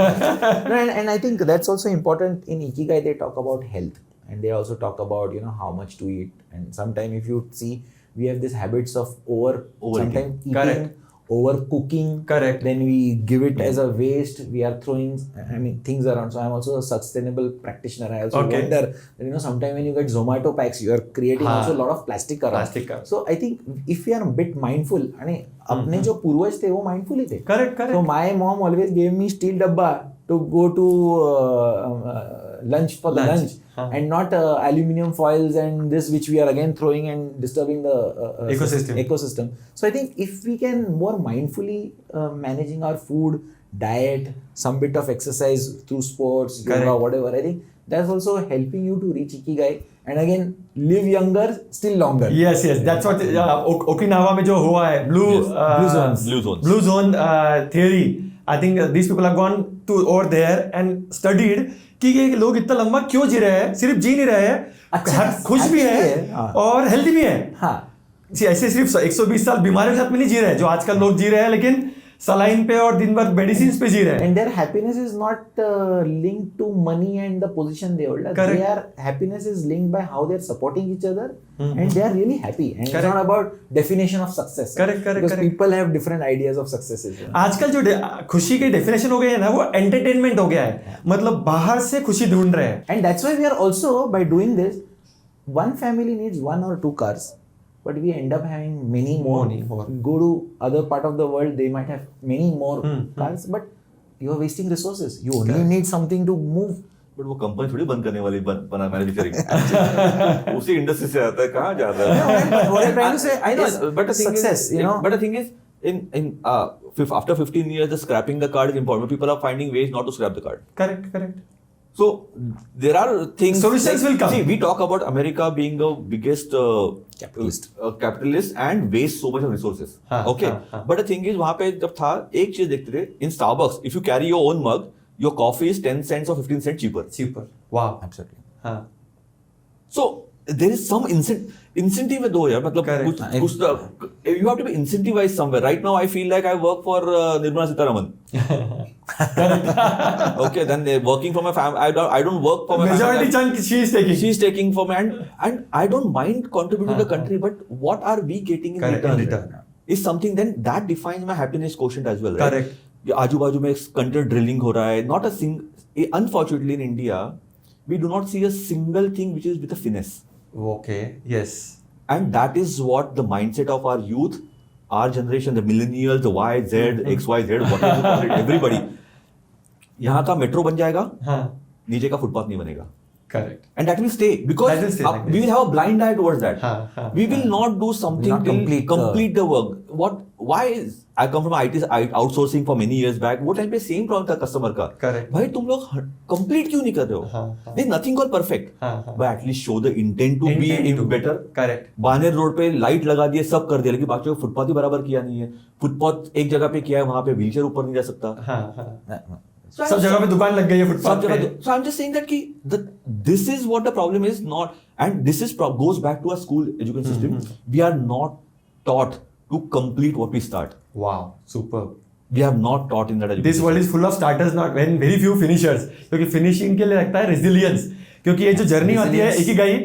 No, and I think that's also important in Ikigai. They talk about health, and they also talk about, you know, how much to eat. And sometimes if you see, we have these habits of Overeating. sometimes eating, Correct. over cooking. Correct. Then we give it as a waste. We are throwing, I mean, things around. So I'm also a sustainable practitioner. I also Okay. wonder that, you know, sometimes when you get Zomato packs, you are creating also a lot of plastic around. Plastic around. So I think if we are a bit mindful, and अपने जो पूर्वज थे वो mindful ही थे. Correct. So my mom always gave me steel dabba to go to lunch for the lunch, and not aluminium foils and this which we are again throwing and disturbing the ecosystem. So I think if we can more mindfully managing our food, diet, some bit of exercise through sports, yoga, whatever, I think that's also helping you to reach Ikigai. And again, live younger, still longer. Yes. That's what Okinawa में जो हुआ है, blue zone theory. I think these people have gone to over there and studied कि ये लोग इतना लंबा क्यों जी रहे हैं, सिर्फ जी नहीं रहे हैं, खुश भी है और हेल्दी भी है. ऐसे सिर्फ 120 साल बीमारी के साथ में नहीं जी रहे हैं जो आजकल लोग जी रहे हैं, लेकिन सलाइन पे और दिन भर मेडिसिन पे जी रहे हैं. And their happiness is not linked to money and the position they hold. Their happiness is linked by how they are supporting each other, and they are really happy. And it's not about definition of success. Because people have different ideas of successes. आजकल जो खुशी की definition हो गई है ना, वो entertainment हो गया है. मतलब बाहर से खुशी ढूंढ रहे हैं. And that's why we are also, by doing this, one family needs 1 or 2 cars. But we end up having many more. Go to other part of the world, they might have many more cars, but you are wasting resources. You only need something to move. But वो company थोड़ी बंद करने वाली बना manufacturing उसी industry से आता है, कहाँ जाता है. What I'm trying to say, I know, is but the thing success, is, you know. But the thing is, after 15 years, the scrapping the card is important. People are finding ways not to scrap the card. Correct. So there are things. Solutions will come. See, we talk about America being the biggest capitalist and waste so much of resources. Okay, but the thing is, वहाँ पे जब था एक चीज देखते थे in Starbucks, if you carry your own mug, your coffee is 10 cents or 15 cents cheaper. Wow. Absolutely. So there is some incentive है दो यार, मतलब कुछ you have to be incentivized somewhere. Right now I feel like I work for Nirmala Sitharaman. Okay, then they're working for my family. I don't work for my Majority family. chunk she is taking. She's taking for me, and I don't mind contributing to the country, but what are we getting in return? Is something then that defines my happiness quotient as well, right? Correct. आजू बाजू में content drilling हो रहा है. Not a single. Unfortunately, in India, we do not see a single thing which is with a finesse. Okay. Yes. And that is what the mindset of our youth, our generation, the millennials, the Y, Z, X, Y, Z, whatever you call it, everybody. यहाँ का metro बन जाएगा, नीचे का footpath नहीं बनेगा. Correct. And that will stay because we will have a blind eye towards that. We will not do something till complete the work. Why is I come from IT outsourcing for many years back. वो time पे same problem था customer का. Correct. भाई तुम लोग complete क्यों नहीं कर रहे हो? There's nothing called perfect. But at least show the intent to be better. Correct. Baner road पे लाइट लगा दिए, सब कर दिया, लेकिन बाकी फुटपाथ ही बराबर किया नहीं है. फुटपाथ एक जगह पे किया है, वहां पे व्हीलचेयर ऊपर नहीं जा सकता. सब जगह पे दुकान लग गई है फुटपाथ पे. So I'm just saying that this is what the problem is not, and this is goes back to our school education system. We are not taught to complete what we start. Wow, superb. We have not taught in that education. This world is full of starters, not very few finishers. क्योंकि finishing के लिए लगता है resilience. क्योंकि ये जो journey होती है इकिगाई,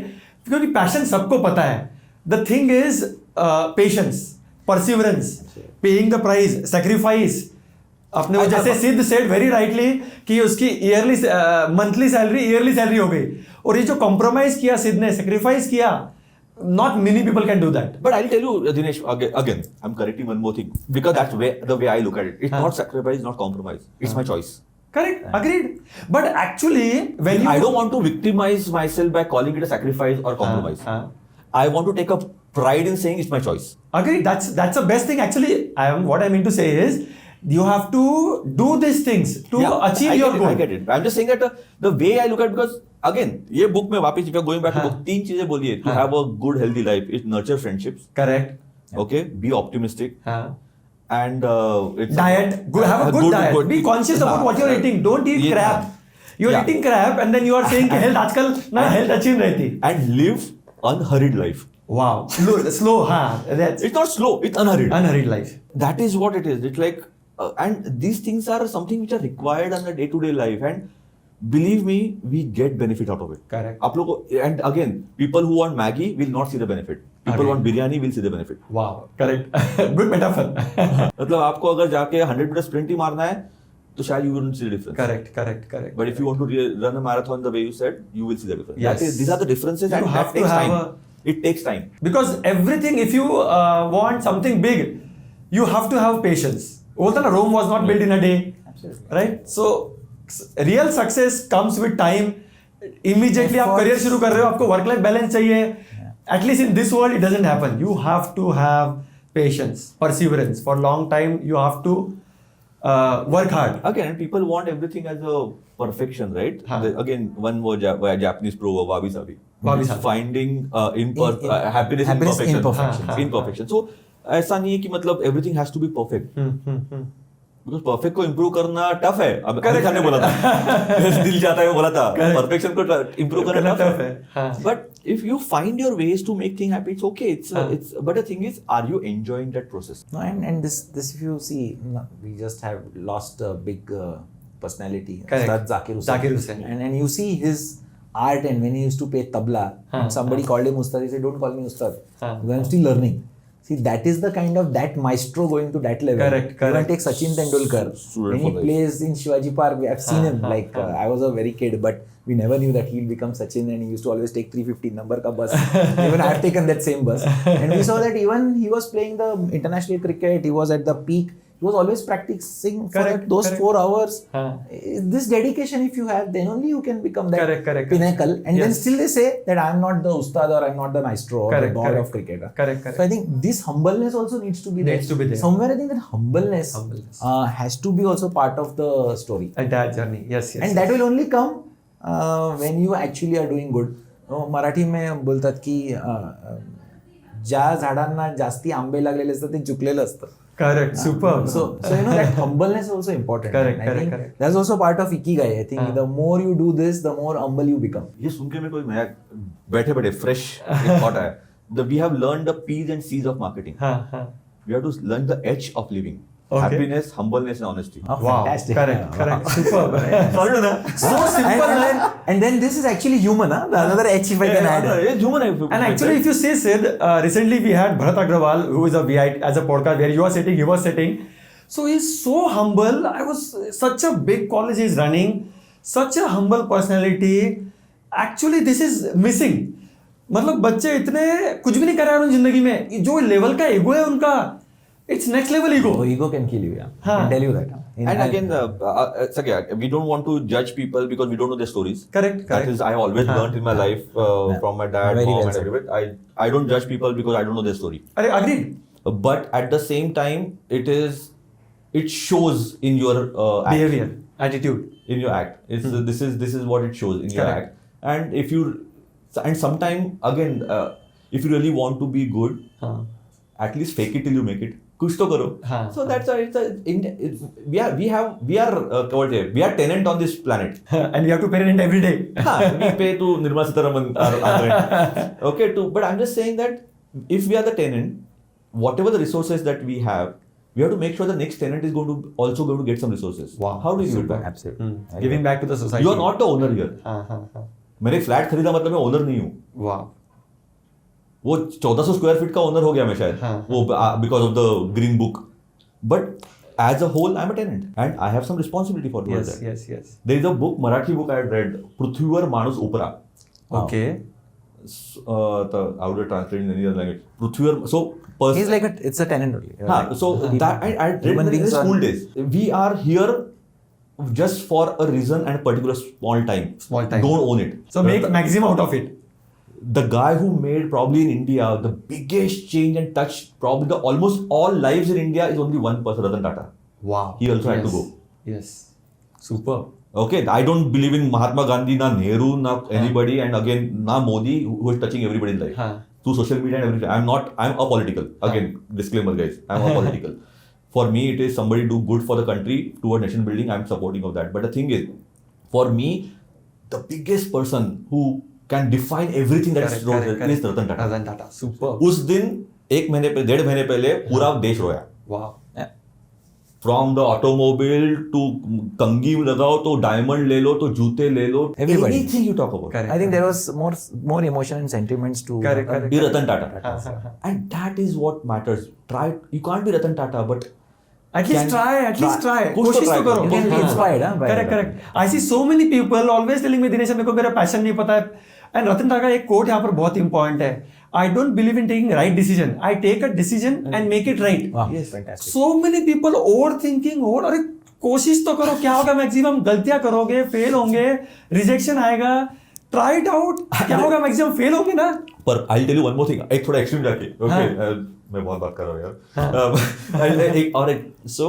क्योंकि पैशन सबको पता है. The thing is patience, perseverance, paying the price, sacrifice. अपने वो जैसे सिद्ध सेड वेरी राइटली कि उसकी yearly monthly salary yearly salary हो गई, और ये जो कॉम्प्रोमाइज किया सिद्ध ने, सेक्रीफाइस किया, not many people can do that. But I'll tell you, Dinesh, again, I'm correcting one more thing, because that's the way I look at it. It's not sacrifice, not compromise. It's my choice. Correct, agreed. But actually, when I don't want to victimize myself by calling it a sacrifice or compromise. I want to take a pride in saying it's my choice. Agreed. That's the best thing. Actually, what I mean to say is, you have to do these things to achieve your goal. I get it. I'm just saying that the way I look at it, because again, ये book में वापस if you're going back to book, 3 चीजें बोली है. To have a good healthy life is nurture friendships. Correct. Okay, be optimistic. And it's diet. Have a good diet. Be conscious about what you're eating. Don't eat crap. You're eating crap and then you are saying कि health आजकल ना health अच्छी नहीं रहती. And live unhurried life. Wow. Slow. It's not slow. It's unhurried. Unhurried life. That is what it is. It's like, and these things are something which are required in the day-to-day life. And believe me, we get benefit out of it. Correct. आप लोगों को, and again, people who want Maggie will not see the benefit. People who want biryani will see the benefit. Wow. Correct. Good metaphor. मतलब आपको अगर जाके 100 meter sprint ही मारना है, तो शायद you wouldn't see the difference. Correct. But if you want to run a marathon the way you said, you will see the difference. Yes. These are the differences, You and have that to takes have time. It takes time. Because everything, if you want something big, you have to have patience. बोलता ना, Rome was not built in a day. Absolutely. Right? So real success comes with time. Immediately आप career शुरू कर रहे हो, आपको work life balance चाहिए. At least in this world, it doesn't happen. You have to have patience, perseverance. For a long time, you have to work hard. Again, people want everything as a perfection, right? हाँ. Again, one word Japanese proverb, wabi-sabi. Wabi-sabi. Finding happiness in imperfection. Imperfection. So ऐसा नहीं है कि मतलब everything has to be perfect. Because perfect को improve करना tough है. अब अमिताभ ने बोला था, दिल जाता है बोला था, perfection को improve करना tough है. But if you find your ways to make things happy, it's okay. It's but the thing is, are you enjoying that process? No, and this if you see, we just have lost a big personality. Correct. Zakir Hussain. And you see his art, and when he used to play tabla, and somebody called him Ustad, he said, "Don't call me Ustad, because I'm still learning." See, that is the kind of that maestro going to that level. Correct. You can take Sachin Tendulkar. When he plays in Shivaji Park, I've seen him. I was a very kid, but we never knew that he'll become Sachin, and he used to always take 350 number ka bus. Even I've taken that same bus. And we saw that even he was playing the international cricket, he was at the peak. He was always practicing for those 4 hours. This dedication, if you have, then only you can become that pinnacle. And then still they say that I'm not the ustad or I'm not the maestro or the god of cricket. Correct. So I think this humbleness also needs to be there. Somewhere I think that humbleness has to be also part of the story. Entire journey. Yes. And that will only come when you actually are doing good. Marathi में बोलतात की ज्या झाडांना जास्ती आंबे लागलेले असतात ते झुकलेलं असतं. Correct. Superb. So you know that humbleness is also important. Correct. That's also part of ikigai. I think the more you do this, the more humble you become. ये सुन के मेरे को नया बैठे fresh thought आया. We have learned the P's and C's of marketing. We have to learn the H of living. Okay. Happiness, humbleness, and honesty. Oh, wow. Fantastic. Correct. Superb. Sorry, na? So simple. And then this is actually human, huh? Another H if I can add. It's human. And actually, if you see, Sid, recently we had Bharat Agrawal, who is a VI as a podcast where you are sitting, he was sitting. So he's so humble. I was such a big college he's running, such a humble personality. Actually, this is missing. मतलब बच्चे इतने कुछ भी नहीं कर रहे हैं जिंदगी में, जो लेवल का ईगो है उनका, it's next level ego. Oh, ego can kill you, yeah. I can tell you that. And again, we don't want to judge people because we don't know their stories. Correct. That is, I always learned in my life from my dad, mom, and everywhere. I don't judge people because I don't know their story. Agreed. But at the same time, it shows in your behavior, attitude, in your act. This is what it shows in your act. And sometimes again, if you really want to be good. at least fake it till you make it. कुछ तो करो. हाँ, So that's why we are tenant on this planet. And you have to pay rent every day. We pay to Nirmala Sitharaman our rent. Okay, but I'm just saying that if we are the tenant, whatever the resources that we have, we have to make sure the next tenant is also going to get some resources. Wow. How do you give it back? Absolutely. Giving back to the society. You are not the owner here. हाँ. मैंने flat खरीदा मतलब मैं owner नहीं हूँ. Wow. वो 1400 square feet का owner हो गया मैं शायद. वो because of the green book. But as a whole I am a tenant and I have some responsibility for that. Yes. There is a book, Marathi book I read, पृथ्वीवर माणूस उपरा. Okay. I would translate in any other language. पृथ्वीवर, so He's like it's a tenant only. हाँ, so that I read Human in the beings school are- days. We are here just for a reason and a particular small time. Small time. Don't own it. So make maximum out of it. The guy who made probably in India the biggest change and touched probably the almost all lives in India is only one person, Ratan Tata. Wow. He also had to go. Yes. Super. Okay, I don't believe in Mahatma Gandhi, na Nehru, na anybody, and again, na Modi, who is touching everybody's life. हाँ. Through social media and everything. I'm apolitical. Again, disclaimer guys, I'm apolitical. For me, it is somebody do good for the country, toward nation building, I'm supporting of that. But the thing is, for me, the biggest person who can define everything that is wrong is Ratan Tata. Ratan Tata. Super. उस दिन 1.5 महीने पहले पूरा देश रोया. Wow. From the automobile to कंगी लगाओ तो डायमंड ले लो तो जूते ले लो. Everybody. Anything you talk about. Correct. I think there was more emotion and sentiments to Correct. Be Ratan Tata. And that is what matters. You can't be Ratan Tata, but At least try. कुछ कोशिश तो try करो. You can be inspired, huh, by Correct. Ratan. I see so many people always telling me, Dinesh, मेरे को मेरा passion नहीं पता है. And Ratan Tata का एक कोट यहाँ पर बहुत इंपॉर्टेंट है. I don't believe in taking right decision. I take a decision and make it right. Wow, fantastic. So many people overthinking. अरे कोशिश तो करो, क्या होगा मैक्सिमम गलतियां करोगे, फेल होंगे, रिजेक्शन आएगा. Try it out. क्या होगा मैक्सिमम फेल होंगे ना. पर I tell you one more thing, एक थोड़ा एक्सट्रीम जाके. ओके, मैं बहुत बात कर रहा हूँ यार. एक और एक, सो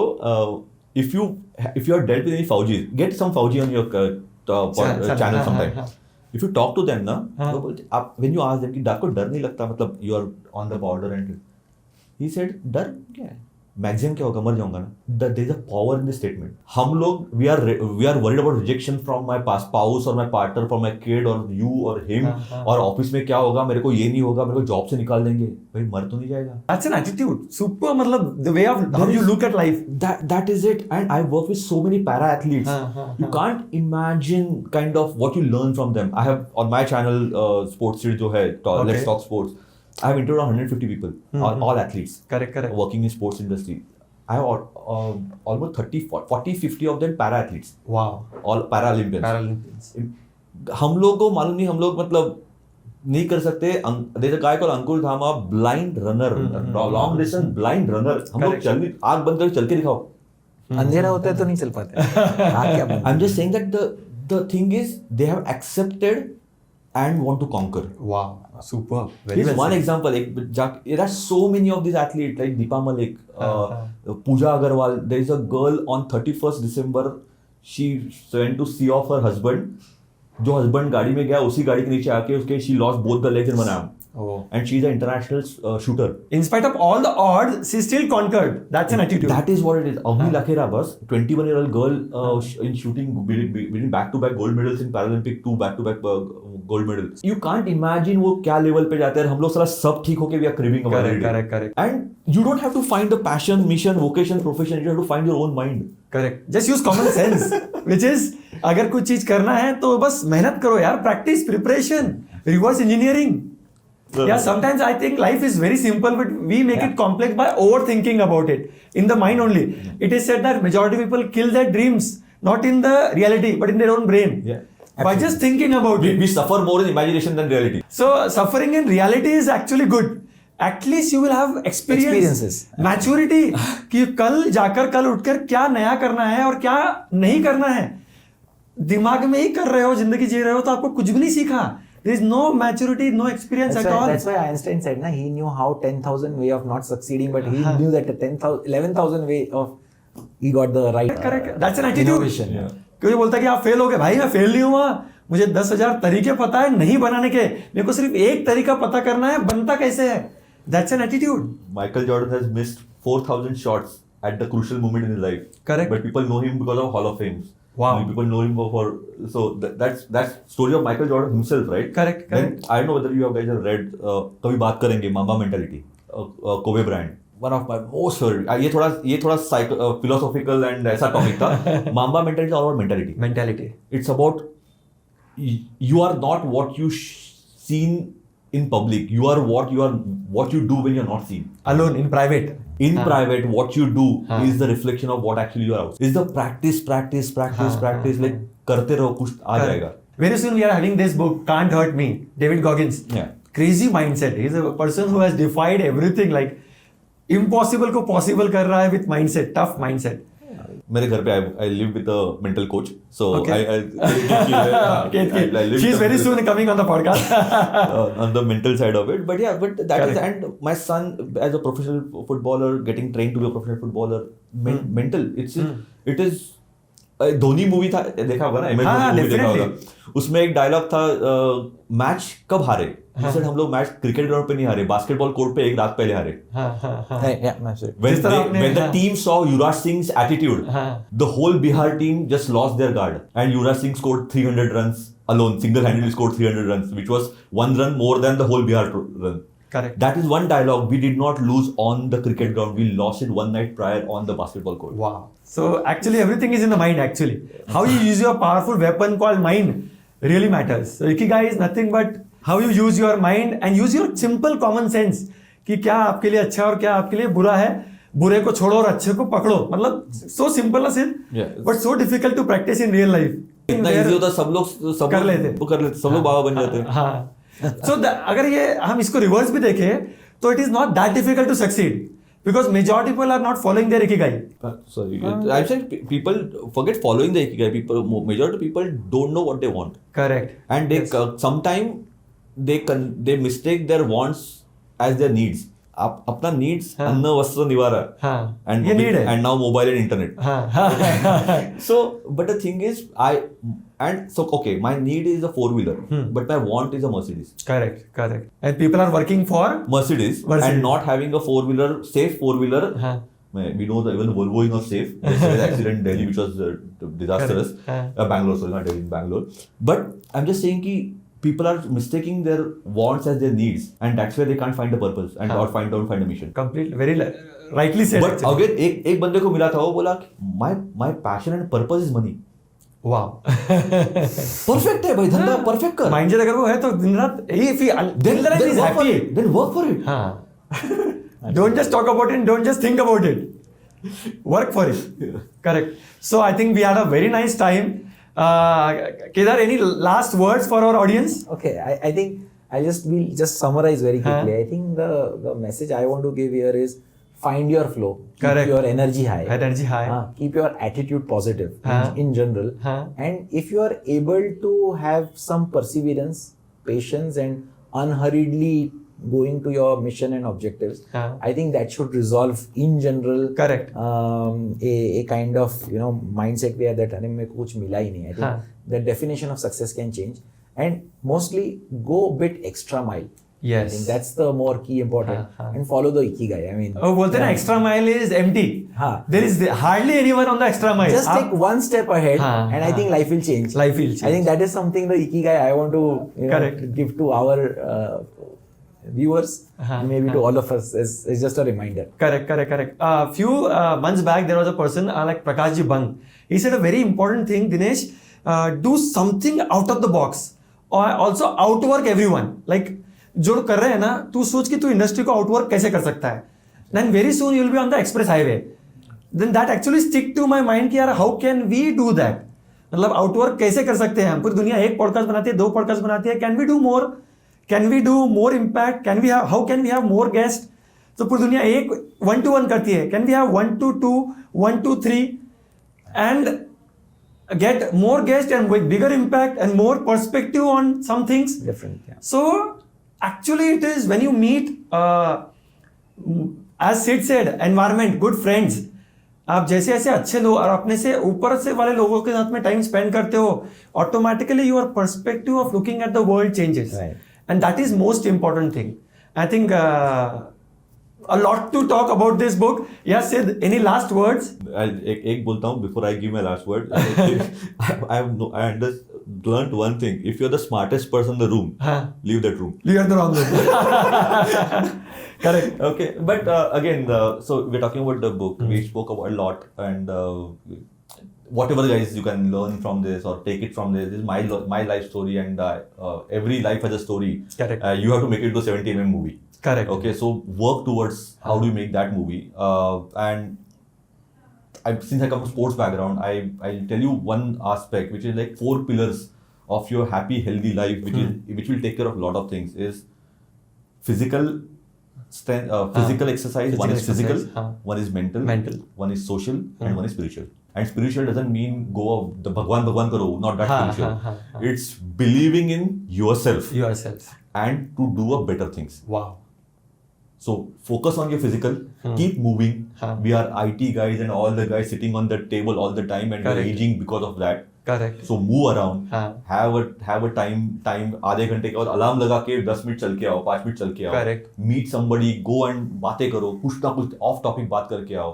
if you are dealt with any Faujis, get some Fauji on your channel sometime. If you talk to them ना, वो बोलते आप, when you ask them कि आपको डर नहीं लगता, मतलब you are on the border and he said डर क्या है, मैक्सिमम क्या होगा, मर जाऊंगा ना. There is a power in this statement. हम लोग we are worried about rejection from my spouse or my partner, from my kid or you or him, और ऑफिस में क्या होगा, मेरे को ये नहीं होगा, मेरे को जॉब से निकाल देंगे. भाई मर तो नहीं जाएगा. That's an attitude. Super. मतलब the way of how you look at life. That is it. And I work with so many para athletes. You can't imagine kind of what you learn from them. I have on my channel sports series जो है, Let's Talk Sports. I have interviewed 150 people, all athletes. Correct. Working in sports industry. I have almost 40, 50 of them para athletes. Wow. All Paralympians. हम लोग को मालूम नहीं, हम लोग मतलब नहीं कर सकते. There's a guy called Ankur Dhama, blind runner, long distance blind runner. हम लोग आँख बंद करके चल के दिखाओ. अंधेरा होता है तो नहीं चल पाते. I'm just saying that the thing is they have accepted and want to conquer. Wow. Super. Very Here's well one said. example. There are so many of these athletes like Deepa Malik, Pooja Agarwal. There is a girl on 31st December. She went to see off her husband. जो husband गाड़ी में गया, उसी गाड़ी के नीचे आके उसके she lost both the legs in one arm. Oh. And she's an international shooter. In spite of all the odds, she still conquered. That's an attitude. That is what it is. Avni Lakhera was 21-year-old girl in shooting, winning back-to-back gold medals in Paralympic, 2 back-to-back gold medals. You can't imagine वो क्या level पे जाते हैं. हम लोग सारा सब ठीक होके we are cribbing about it. Correct. And you don't have to find the passion, mission, vocation, profession. You have to find your own mind. Correct. Just use common sense, which is अगर कुछ चीज करना है तो बस मेहनत करो यार. Practice, preparation, reverse engineering. Yeah, sometimes I think life is very simple, but we make it complex by overthinking about it in the mind only. It is said that majority of people kill their dreams not in the reality but in their own brain. Yeah, by just thinking about it. We suffer more in imagination than reality. So suffering in reality is actually good. At least you will have experiences, maturity कि कल जाकर कल उठकर क्या नया करना है और क्या नहीं करना है. दिमाग में ही कर रहे हो, जिंदगी जी रहे हो, तो आपको कुछ भी नहीं सीखा. There is no maturity, no experience at all. That's why Einstein said, na, he knew how 10,000 way of not succeeding, but he knew that the 11,000 way of he got the right. Correct. That's an attitude. Innovation. कोई बोलता है कि आप fail हो गए. भाई मैं fail नहीं हुआ. मुझे 10,000 तरीके पता है नहीं बनाने के. मेरे को सिर्फ एक तरीका पता करना है बनता कैसे है. That's an attitude. Michael Jordan has missed 4,000 shots at the crucial moment in his life. Correct. But people know him because of Hall of Fame. Wow. People know him for so that's story of Michael Jordan himself, right? Correct. Then I don't know whether you guys have read कभी बात करेंगे Mamba mentality, Kobe Bryant. One of my most favorite. ये थोड़ा philosophical and ऐसा topic था. Mamba mentality is all about mentality. Mentality. It's about you are not what you seen in public. You are what you do when you're not seen. Alone in private. In private, what you do is the reflection of what actually you are out. Is the practice. Like करते रहो कुछ आ जाएगा. Very soon we are having this book, Can't Hurt Me, David Goggins. Yeah. Crazy mindset. He's a person who has defied everything, like impossible को possible कर रहा है with mindset, tough mindset. मेरे घर पे I live with a mental coach, so Okay. I live She's with very soon coming on the podcast. on the mental side of it. But yeah, but that is, Correct. and my son as a professional footballer, getting trained to be a professional footballer, mental. It is. Dhoni movie था, देखा होगा ना, MS हाँ, Dhoni movie देखा definitely. होगा. उसमें एक dialogue था, मैच कब हारे? He हम लोग मैच क्रिकेट ग्राउंड पे नहीं हारे, बास्केटबॉल कोर्ट पे एक रात पहले हारे. Yeah, absolutely. When, जिस तरह आपने- when the हाँ. team saw Yuvraj Singh's attitude, हाँ. the whole Bihar team just lost their guard. And Yuvraj Singh scored 300 runs alone, single-handedly scored 300 runs, which was one run more than the whole Bihar run. Correct. That is one dialogue we did not lose on the cricket ground. We lost it one night prior on the basketball court. Wow. So actually everything is in the mind actually. How you use your powerful weapon called mind really matters. So Ikigai is nothing but how you use your mind and use your simple common sense कि क्या आपके लिए अच्छा और क्या आपके लिए बुरा है. बुरे को छोड़ो और अच्छे को पकड़ो. मतलब so simple as it, Yeah. but so difficult to practice in real life. इतना इजी होता, सब लोग कर लेते. सब लोग बाबा बन जाते. हाँ. So अगर ये हम इसको रिवर्स भी देखें तो it is not that difficult to succeed because majority people are not following their ikigai. Sorry, I'm saying people forget following the ikigai. Majority of people don't know what they want. Correct. And they sometimes they mistake their wants as their needs. आप अपना needs अन्न वस्त्र निवारा हाँ. and ये need है. and now mobile and internet. हाँ. So but the thing is okay, my need is a 4-wheeler, but my want is a Mercedes. Correct. And people are working for Mercedes and not having a 4-wheeler, safe 4-wheeler. हाँ. We know that even Volvo is not safe. There's an accident in Delhi which was disastrous. Correct. Bangalore, sorry, not Delhi, in Bangalore. But I'm just saying कि people are mistaking their wants as their needs, and that's where they can't find a purpose and or find a mission. Complete, very rightly said. But again, एक बंदे को मिला था, वो बोला my passion and purpose is money. Wow. Perfect है भाई, धंधा perfect कर. Mindset अगर वो है तो दिन रात is work for happy. it. Then work for it. हाँ. Don't just talk about it. Don't just think about it. Work for it. Yeah. Correct. So I think we had a very nice time. Kedar, any last words for our audience? Okay, I think we'll just summarize very quickly. I think the message I want to give here is find your flow. Correct. Keep your energy high. Energy high. Keep your attitude positive हाँ. in general. हाँ. And if you are able to have some perseverance, patience, and unhurriedly going to your mission and objectives, हाँ. I think that should resolve in general. Correct. A kind of mindset where that अरे मेरे को कुछ मिला ही नहीं. I think हाँ. the definition of success can change, and mostly go a bit extra mile. I Yes. think that's the more key important, हाँ. and follow the ikigai. I mean, वो बोलते हैं ना extra mile is empty. हाँ. There is hardly anyone on the extra mile. just take one step ahead, हाँ, and I हाँ. think life will change. Life will change. I think that is something the ikigai I want to Correct. give to our viewers, हाँ, maybe हाँ. to all of us is just a reminder. Correct. Few months back, there was a person like Prakash Ji Bang. He said a very important thing, Dinesh, do something out of the box. Or also outwork everyone. Like, जो कर रहे हैं ना, तू सोच कि तू industry को आउटवर्क कैसे कर सकता है. Then very soon you will be on the express highway. Then that actually stick to my mind कि यार how can we do that? मतलब आउटवर्क कैसे कर सकते हैं हम. पूरी दुनिया एक पॉडकास्ट बनाती है, 2 पॉडकास्ट बनाती है. Can we do more? Can we do more impact? How can we have more guests? तो पूरी दुनिया एक 1-to-1 करती है. Can we have 1-to-2, 1-to-3 and get more guests and with bigger impact and more perspective on some things? Different. Yeah. So actually it is when you meet as Sid said, environment, good friends. आप जैसे ऐसे अच्छे लोग और अपने से ऊपर से वाले लोगों के साथ में टाइम स्पेंड करते हो, automatically your perspective of looking at the world changes. Right. And that is most important thing. I think a lot to talk about this book. Yes, Sid, any last words? एक बोलता हूँ before I give my last word. I learned one thing. If you're the smartest person in the room, leave that room. You are the wrong one. Correct. Okay, but again, so we're talking about the book. We spoke about a lot, and whatever guys you can learn from this or take it from this. This is my life story, and every life has a story. Correct. You have to make it into a 70 movie. Correct. Okay, so work towards how do you make that movie. And since I come from sports background, I'll tell you one aspect which is like 4 pillars of your happy, healthy life, which will take care of a lot of things. Is physical exercise. One is physical, one is mental, one is social, and one is spiritual. And spiritual doesn't mean go of the Bhagwan karo, not that spiritual. It's believing in yourself and to do a better things. Wow. So focus on your physical, keep moving. We are IT guys and all the guys sitting on the table all the time and we're aging because of that. Correct. So move around, have a time आधे घंटे के बाद alarm लगा के 10 minute चल के आओ, 5 minute चल के आओ. Correct. Meet somebody, go and बातें करो, कुछ ना कुछ off topic बात करके आओ.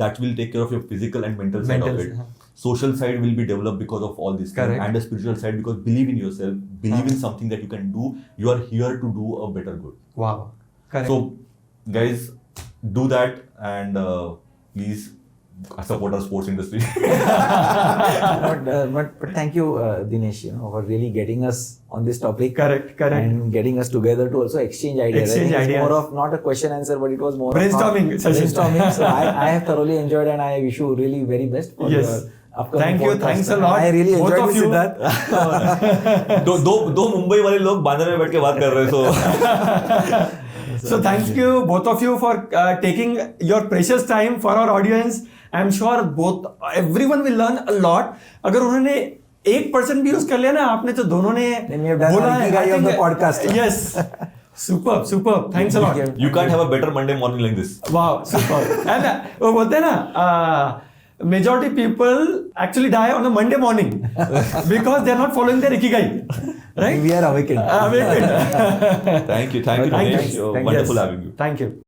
That will take care of your physical and mental side of it. Social side will be developed because of all this. Correct. And the spiritual side because believe in yourself, believe in something that you can do. You are here to do a better good. Wow. Correct. So guys, do that and please support our sports industry. but thank you, Dinesh, for really getting us on this topic. Correct. And getting us together to also exchange ideas. Exchange I think ideas. It's more of not a question answer, but it was more Brainstorming of session. brainstorming. So I have thoroughly enjoyed, and I wish you really very best for Yes. your upcoming Thank you. podcast. Thanks a lot. I really Both enjoyed of this, you. Siddharth. दो मुंबई वाले लोग बांद्रा में बैठ के बात कर रहे हैं. So thank you both of you for taking your precious time for our audience. I'm sure everyone will learn a lot. अगर उन्होंने 1% भी यूज कर लिया ना आपने तो दोनों ने Then we have done बोला our है. ikigai of the podcast. Yes. Superb. Thanks a lot. You can't have a better Monday morning like this. Wow, superb. And वो बोलते हैं ना majority people actually die on a Monday morning because they're not following their ikigai. Right? We are awakened. Thank you, Dinesh. you. Wonderful having you. Thank you.